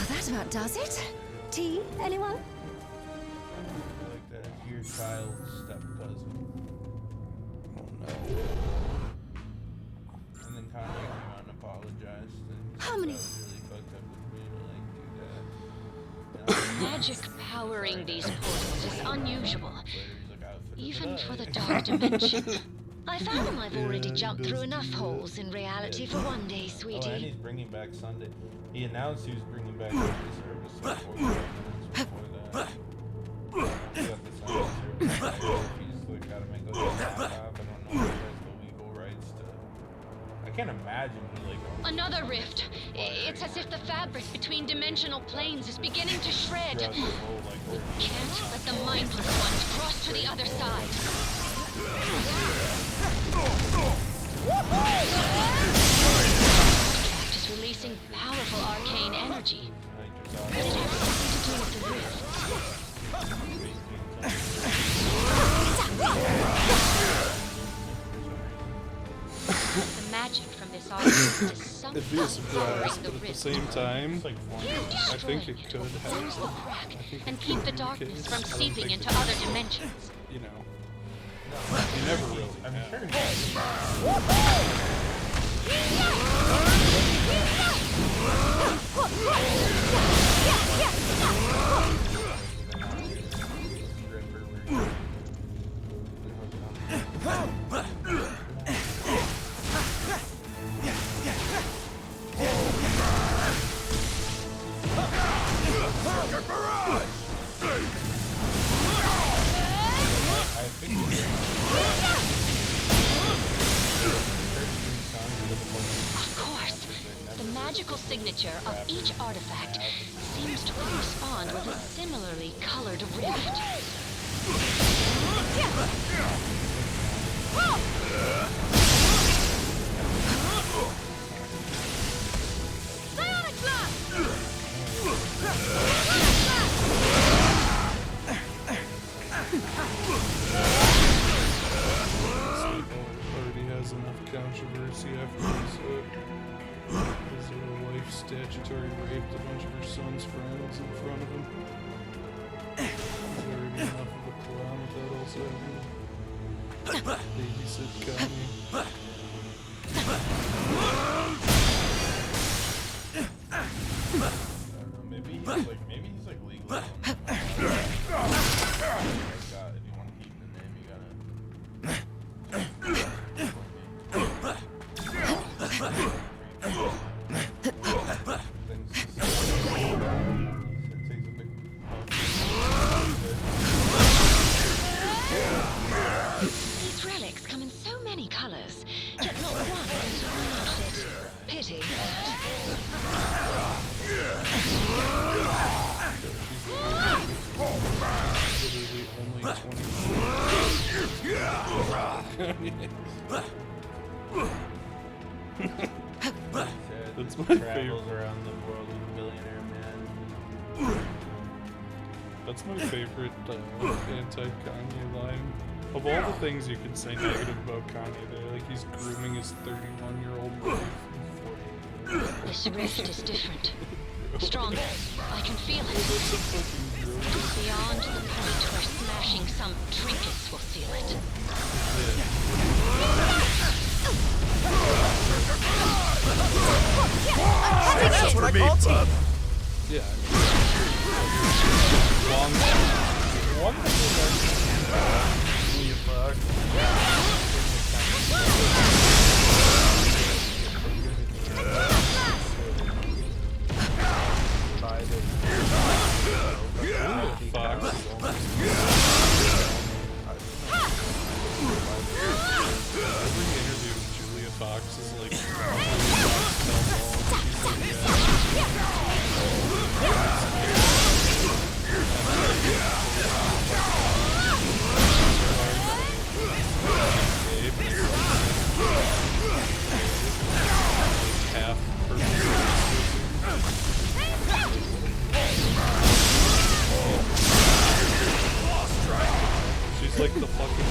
That about does it. Tea, anyone? like that your child's step cousin. Oh no. And then Kanye came out and apologized. And How many? that was really fucked up with me to like do that. Magic powering these portals is unusual, He's even for the dark dimension. I found I've already jumped through enough holes in reality for one day, Oh, and sweetie. he's bringing back Sunday. He announced he was bringing back Sunday service like 45 minutes before that. He got the Sunday service. Like, he's like, gotta make like a laptop. I don't know if he has the legal rights to. I can't imagine he like. Another rift. It's as if the fabric between dimensional planes is beginning to shred. throughout the whole, like, We can't let the mindless ones cross to the other side. Is releasing powerful arcane energy. But it has something to do with the rift. The magic from this artifact is something It'd be a surprise, powering the but at the rift. same time, You I think destroy it could Close the have. crack I think and it keep could the be darkness case. from I don't seeping think into it- other dimensions. You know, you never really I'm know. sure Of course, the magical signature of each artifact seems to correspond with a similarly colored rift. Already has enough controversy after his wife statutory raped a bunch of her son's friends in front of him. There's already enough of a clown with that also happening. Babysit Kanye. Maybe he's like legal. My God, if you want to keep the name, you gotta. These relics come in so many colors, yet not one is pronounced it. Pity. That's my Travels favorite. around the world with a billionaire man. That's my favorite anti-Kanye line. Of all the things you could say negative about Kanye, like he's grooming his 31-year-old wife. This rift is different. Stronger. I can feel it. Beyond the point where smashing some trinkets will seal it. That's what I call team. Yeah. Long one thing you fuck. Every interview with Julia Fox is like half she's like the fucking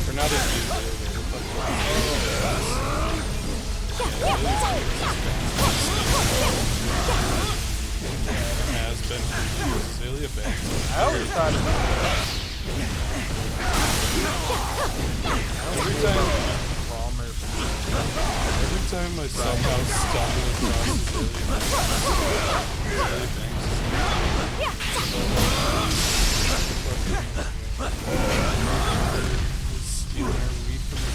We're not in has been Celia Banks. I always thought every time I somehow stumble across Celia Banks. Stealing our weed from the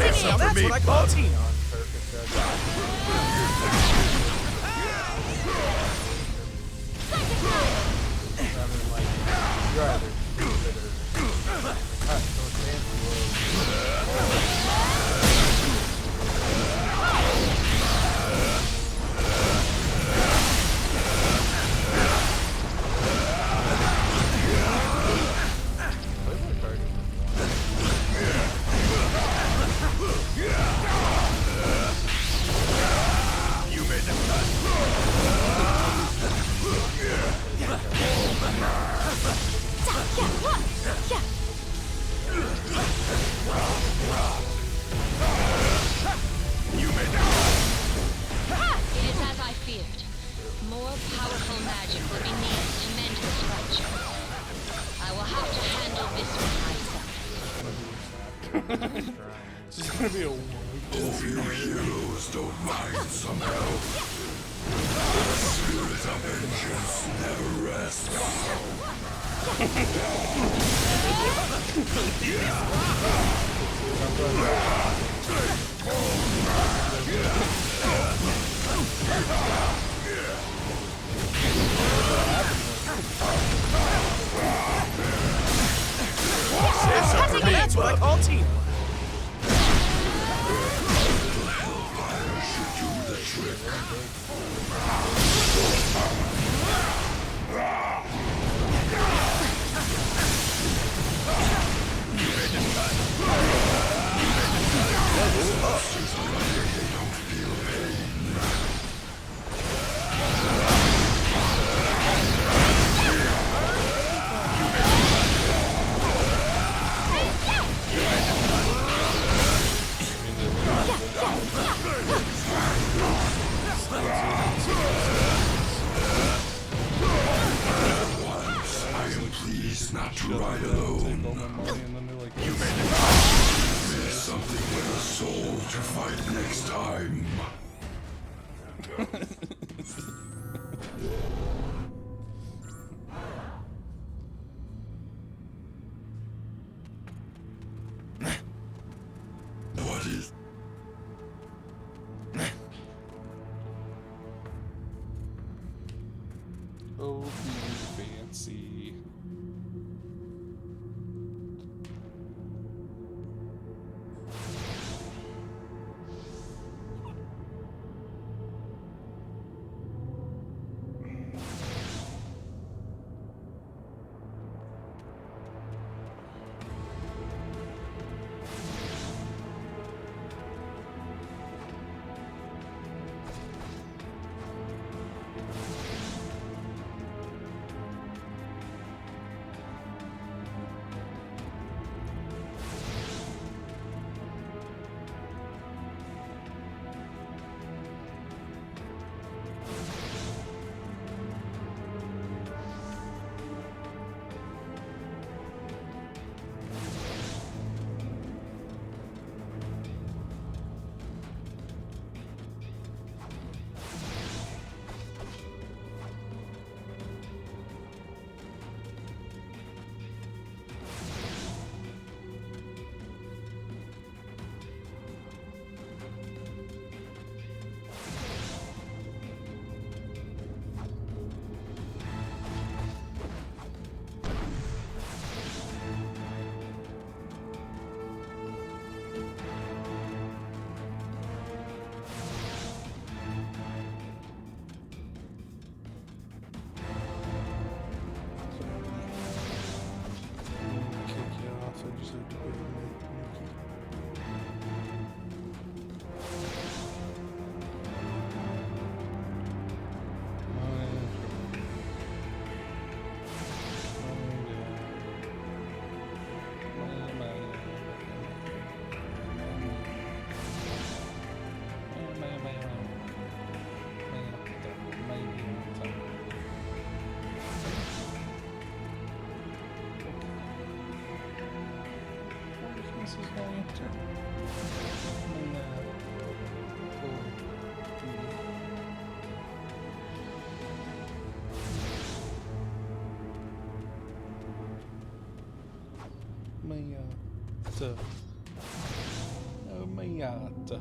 Now that's what I call team. This is gonna be a Hope you heroes don't mind some help. The spirit of vengeance never rests. That's what I call team. Hellfire should do the trick. Not to ride alone. There's something with a soul to fight next time. What is? Oh, be fancy. This is going to my yacht.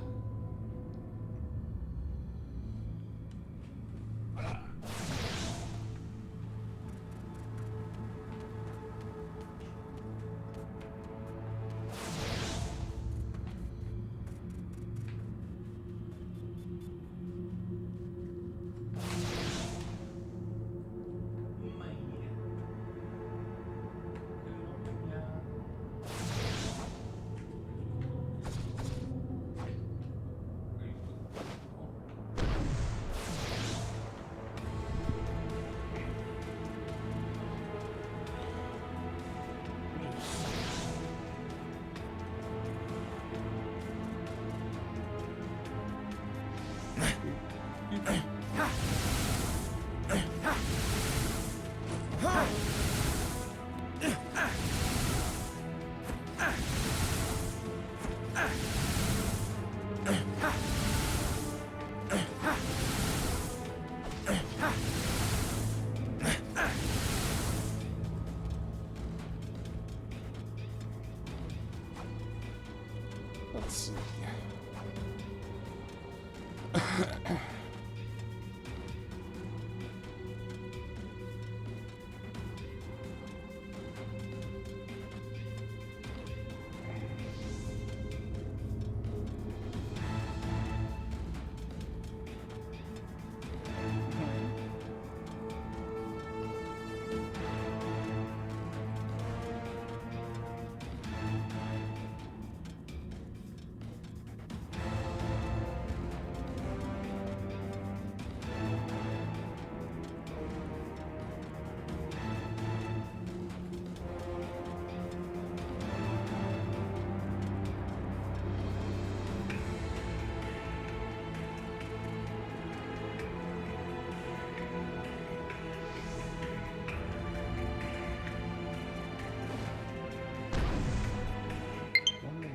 Let's see.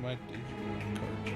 My Digimon card.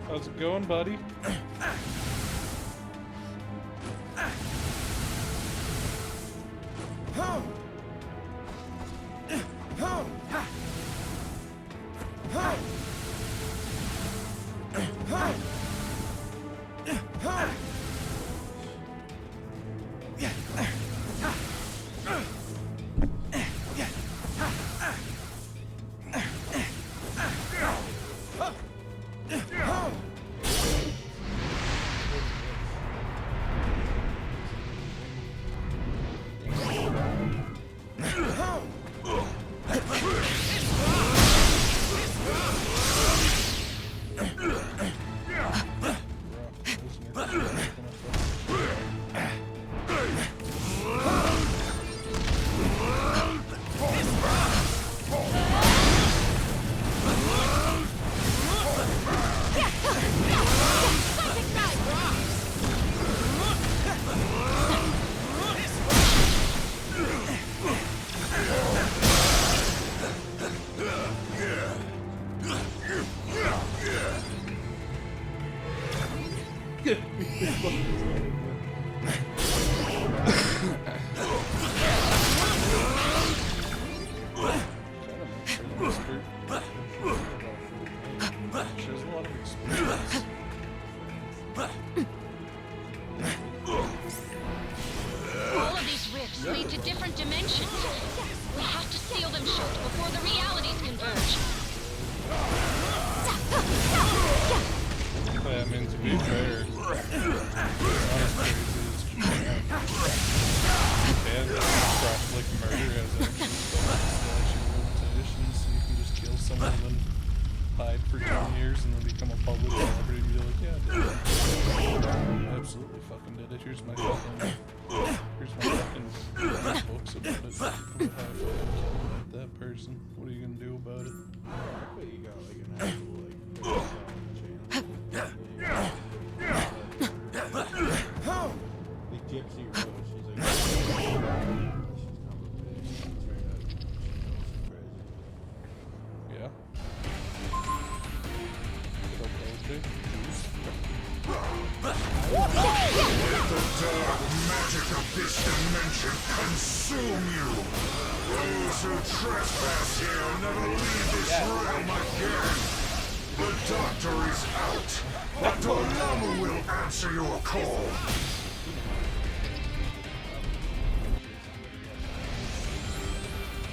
How's it going, buddy? All of these rifts lead to different dimensions. We have to seal them shut before the realities converge. I mean, to be fair, it's not as crazy as Japan. Japan, like murder has actually statute of limitations, so you can just kill someone and then hide for 10 years and then become a public celebrity and be like, yeah, I did it. Absolutely fucking did it. Here's my fucking books about it. About how I fucking killed that person. What are you gonna do about it? But you got like an actual like the gypsy rose, she's like yeah. Okay. Let the dark magic of this dimension consume consume you. Those who trespass here will never leave this realm again. The doctor is out, but Dormammu will answer your call.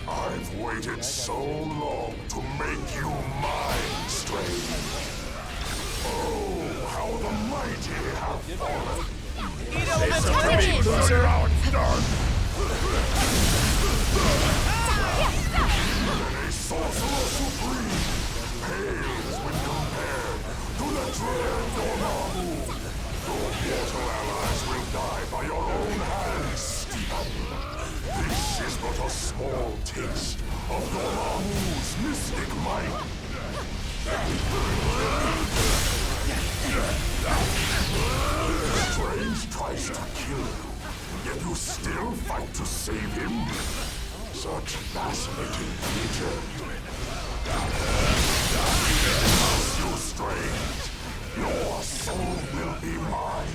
I've waited so long to make you mine, Strange. Oh, how the mighty have fallen. Eat elemental energy! Now it's done. A sorcerer supreme pales when compared to the dread Dormammu. Your mortal allies will die by your own hands, Stephen. This is but a small taste of Dormammu's mystic might. Strange tries to kill you, yet you still fight to save him. Such fascinating creature. You, Strange, your soul will be mine.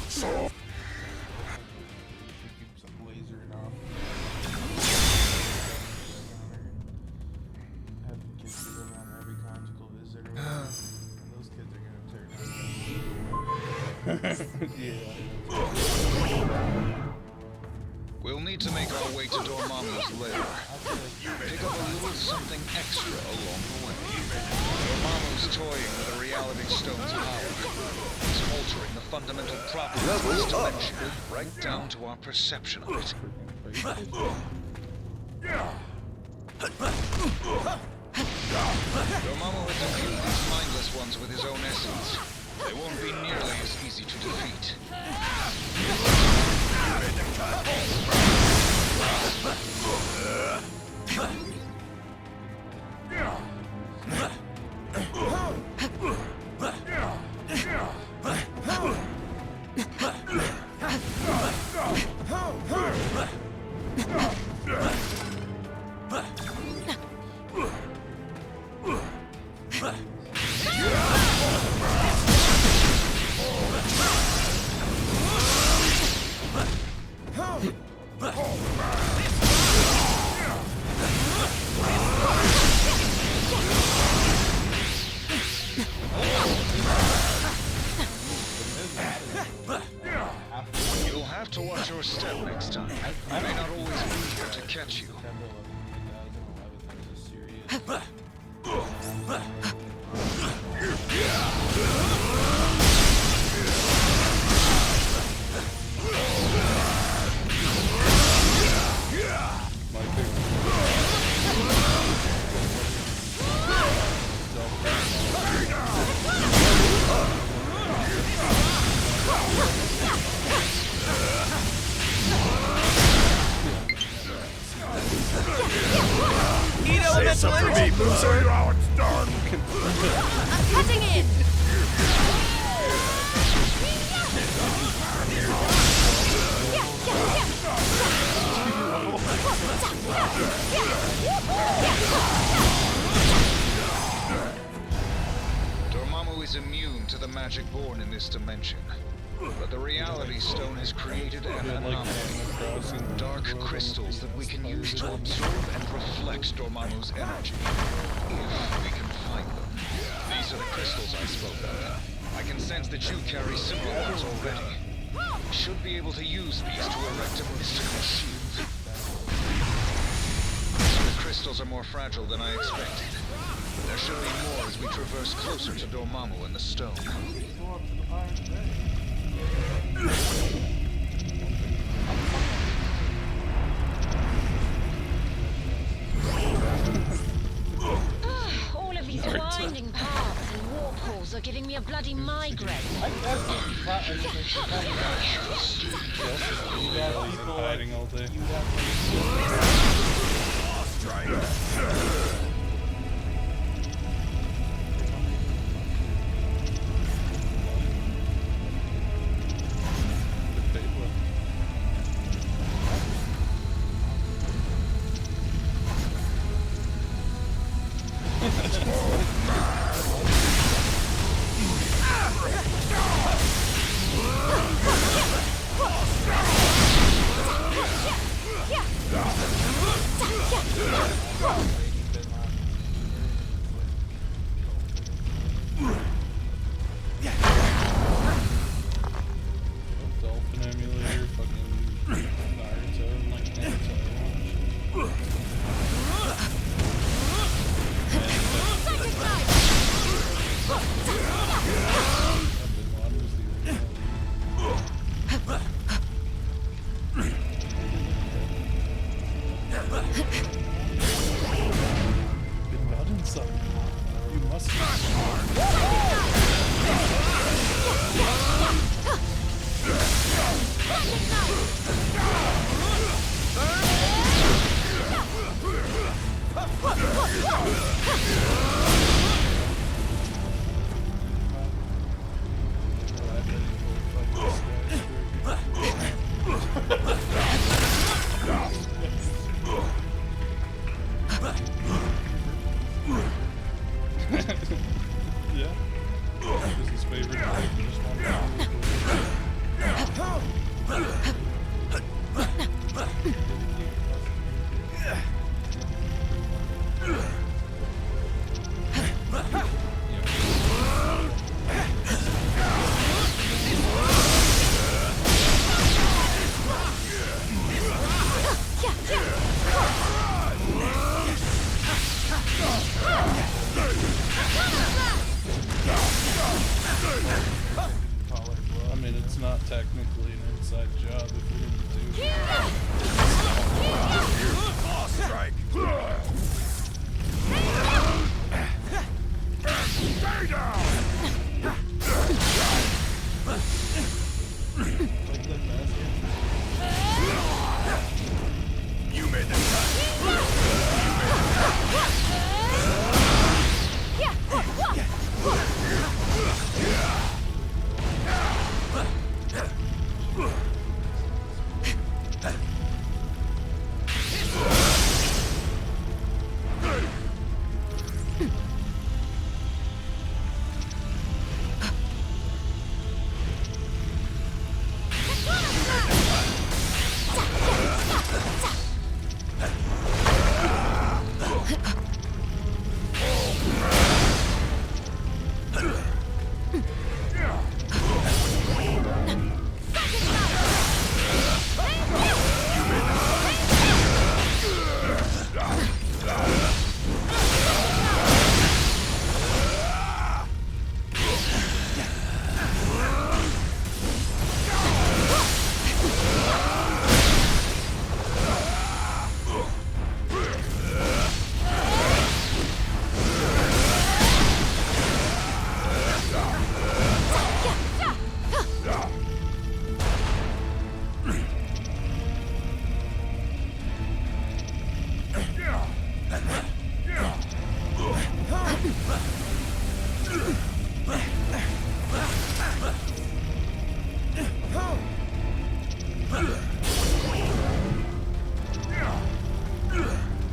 So. Keep some lasering off. Have kids do it on every conjugal visitor. And those kids are gonna turn We'll need to make our way to Dormammu's lair. Pick up a little something extra along the way. Dormammu's toying with the Reality Stone's power. He's altering the fundamental properties of this dimension, right down to our perception of it. Dormammu has imbued these mindless ones with his own essence. They won't be nearly as easy to defeat. You'll have to watch your step next time. I may not always be here to catch you. Eat elemental energy, loser! Now it's done. I'm cutting in! Dormammu is immune to the magic born in this dimension. But the Reality Stone has created an anomaly. Dark crystals that we can use to absorb and reflect Dormammu's energy. If we can find them. These are the crystals I spoke of. I can sense that you carry similar ones already. Should be able to use these to erect a mystical shield. The crystals are more fragile than I expected. There should be more as we traverse closer to Dormammu and the stone. All of these winding paths and warp holes are giving me a bloody migraine. Hiding all day. Yeah! Bin Ladensack. You must be smart. Yeah. This is his favorite. Just I mean, it's not technically an inside job if we didn't do it. Strike! Stay down! You made the cut!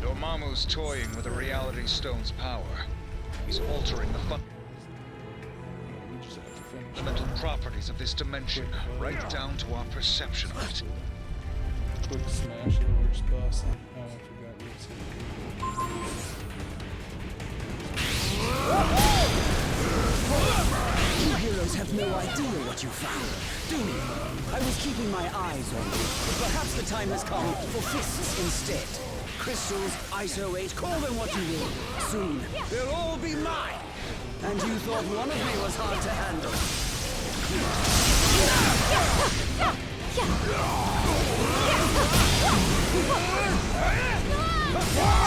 Dormammu's toying with the Reality Stone's power. He's altering the fundamental properties of this dimension, right down to our perception of it. Quick smash the worst boss. Oh, I forgot what's You heroes have no idea what you found, do you? I was keeping my eyes on you, but perhaps the time has come for fists instead. Crystals, ISO 8, call them what you will. Soon, they'll all be mine. And you thought one of me was hard to handle.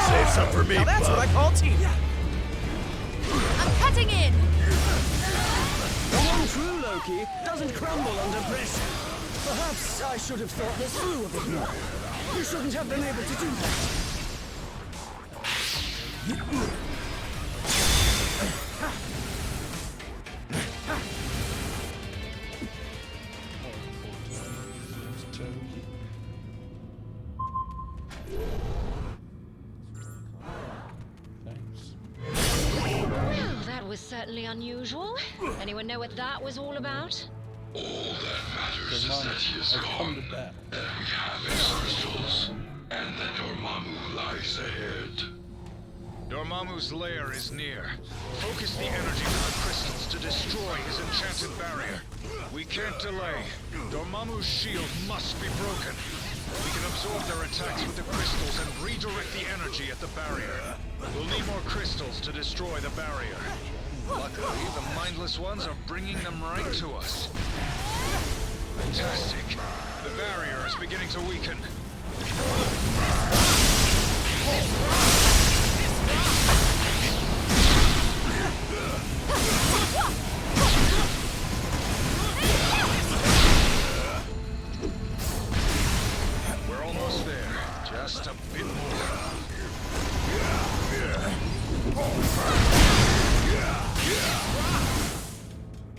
Save some for me, now that's what I call team. I'm cutting in! The one true Loki doesn't crumble under pressure. Perhaps I should have thought this through a bit more. You shouldn't have been able to do that. Well, that was certainly unusual. Anyone know what that was all about? All that matters is that he is gone, that we have his crystals, and that Dormammu lies ahead. Dormammu's lair is near. Focus the energy from the crystals to destroy his enchanted barrier. We can't delay. Dormammu's shield must be broken. We can absorb their attacks with the crystals and redirect the energy at the barrier. We'll need more crystals to destroy the barrier. Luckily, the mindless ones are bringing them right to us. Fantastic. The barrier is beginning to weaken. We're almost there. Just a bit more.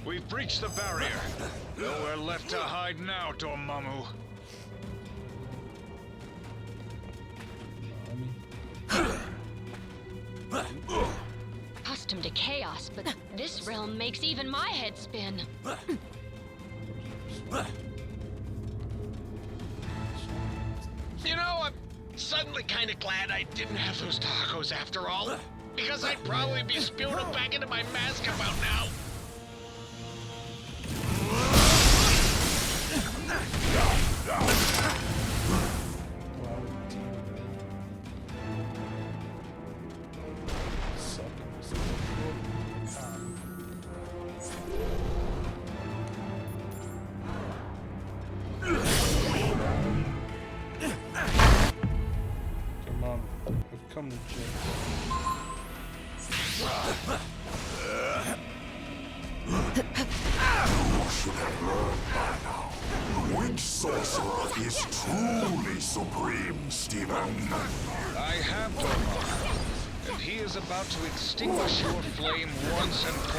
We've breached the barrier. Nowhere left to hide now, Dormammu. Accustomed to chaos, but this realm makes even my head spin. You know, I'm suddenly kind of glad I didn't have those tacos after all. Because I'd probably be spewing them back into my mask about now. Come on, I've come to jail. Which sorcerer is truly supreme, Stephen? I have Dormammu, and he is about to extinguish your flame once and for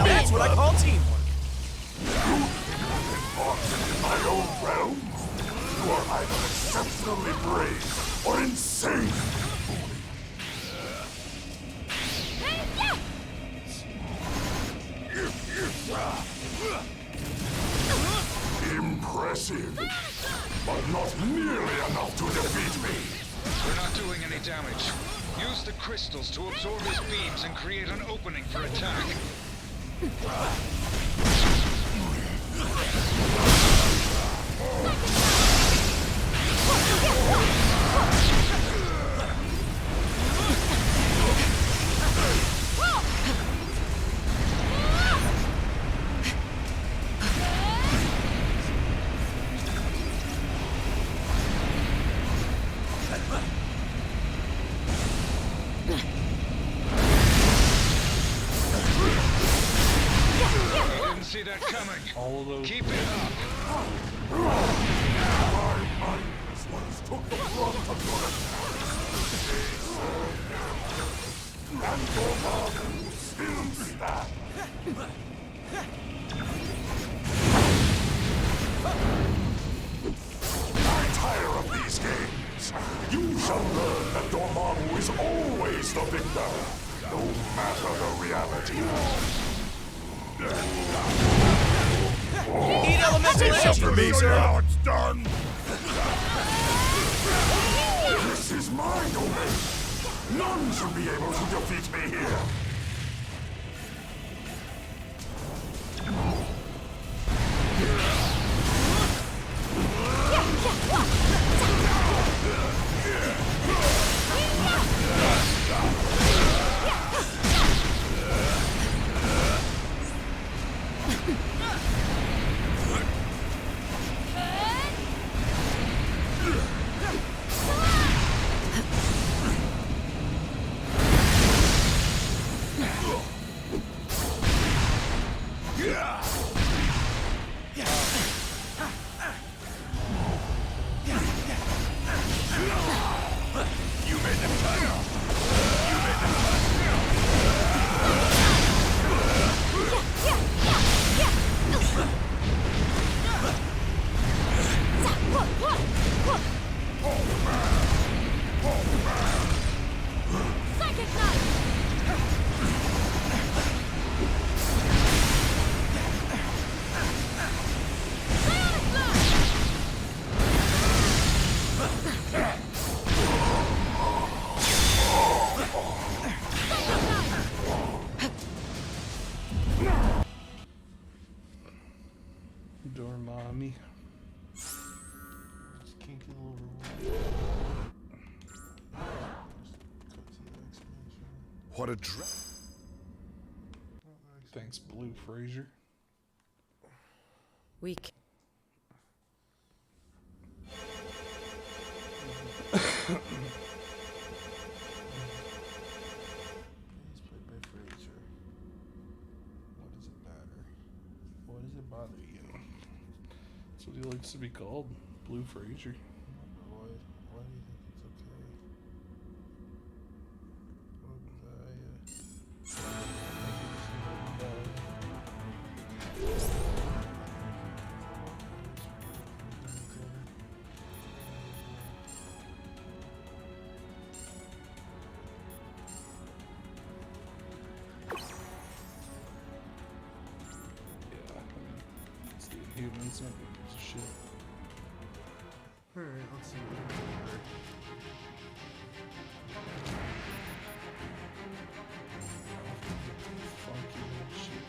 That's what I call teamwork. In my own realm, you are either exceptionally brave or insane. Impressive, but not nearly enough to defeat me. We're not doing any damage. Use the crystals to absorb his beams and create an opening for attack. See that coming. All of those. Keep it up. Took the brunt of your attack. And Dormammu still stand. I tire of these games. You shall learn that Dormammu is always the victor, no matter the reality. Need elemental energy, For me, sir. now it's done. This is my domain. None should be able to defeat me here. Dormammu. Just kinky little What a Thanks, Blue Fraser. Weak. He's played by Fraser. What does it matter? What does it bother you? That's what he likes to be called. Blue Fraser. Why do you think it's okay? What was It's the Inhumans, nobody gives a shit. Alright, let's see what we can do here. Funky little shit.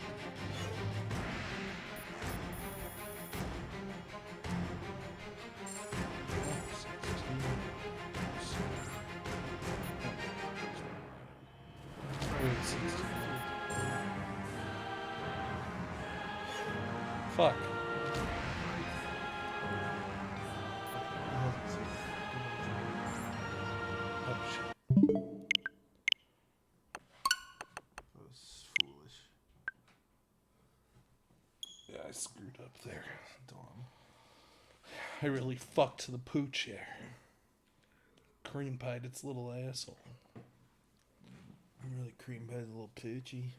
Fuck. Oh shit. That was foolish. Yeah, I screwed up there. Dumb. I really fucked the pooch here. Cream pied its little asshole. I'm really cream pied a little poochie.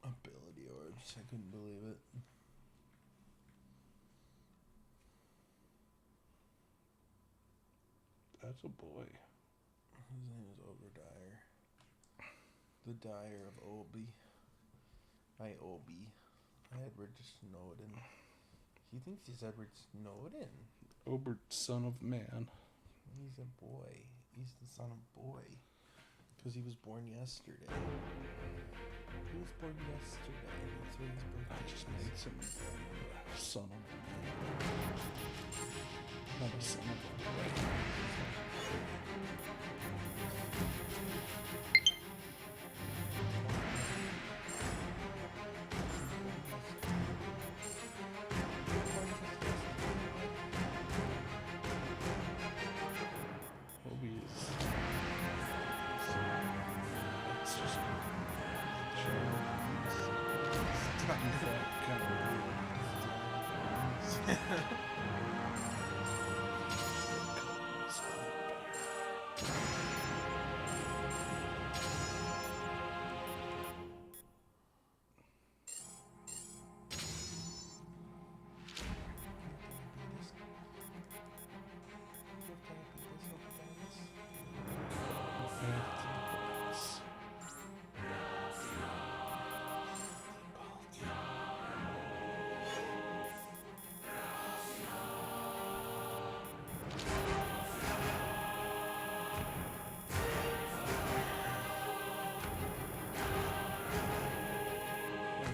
Ability orbs. I couldn't believe it. That's a boy. His name is Oberdire. The Dyer of Obi. Hi, Obi. Edward Snowden. He thinks he's Edward Snowden. Obert, son of man. He's a boy. He's the son of boy. Because he was born yesterday. He was born yesterday. That's what his birthday I just is. made some son of a man. Not a son of a boy. Obi is. It's just. That kind of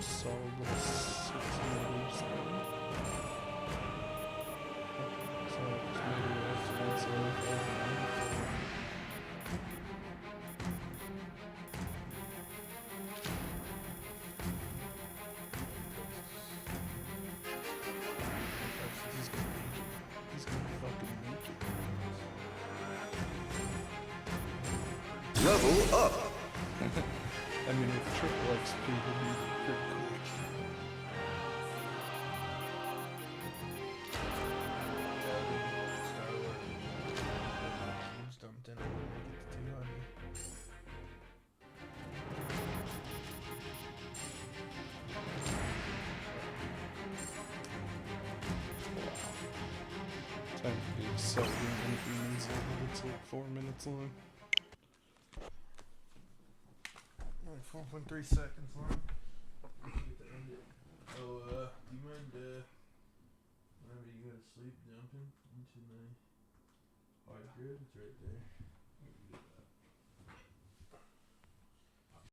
solid little 6 meters. So it's maybe that's He's gonna fucking make it. level up. I mean, with triple XP, he'll be pretty quick. Cubes dumped in. I'm gonna get to 200. Time to be so Inhumans level. It's like 4 minutes long. 4.3 seconds long. Oh, do you mind, whenever you go to sleep, jumping into my hard grid? It's right there.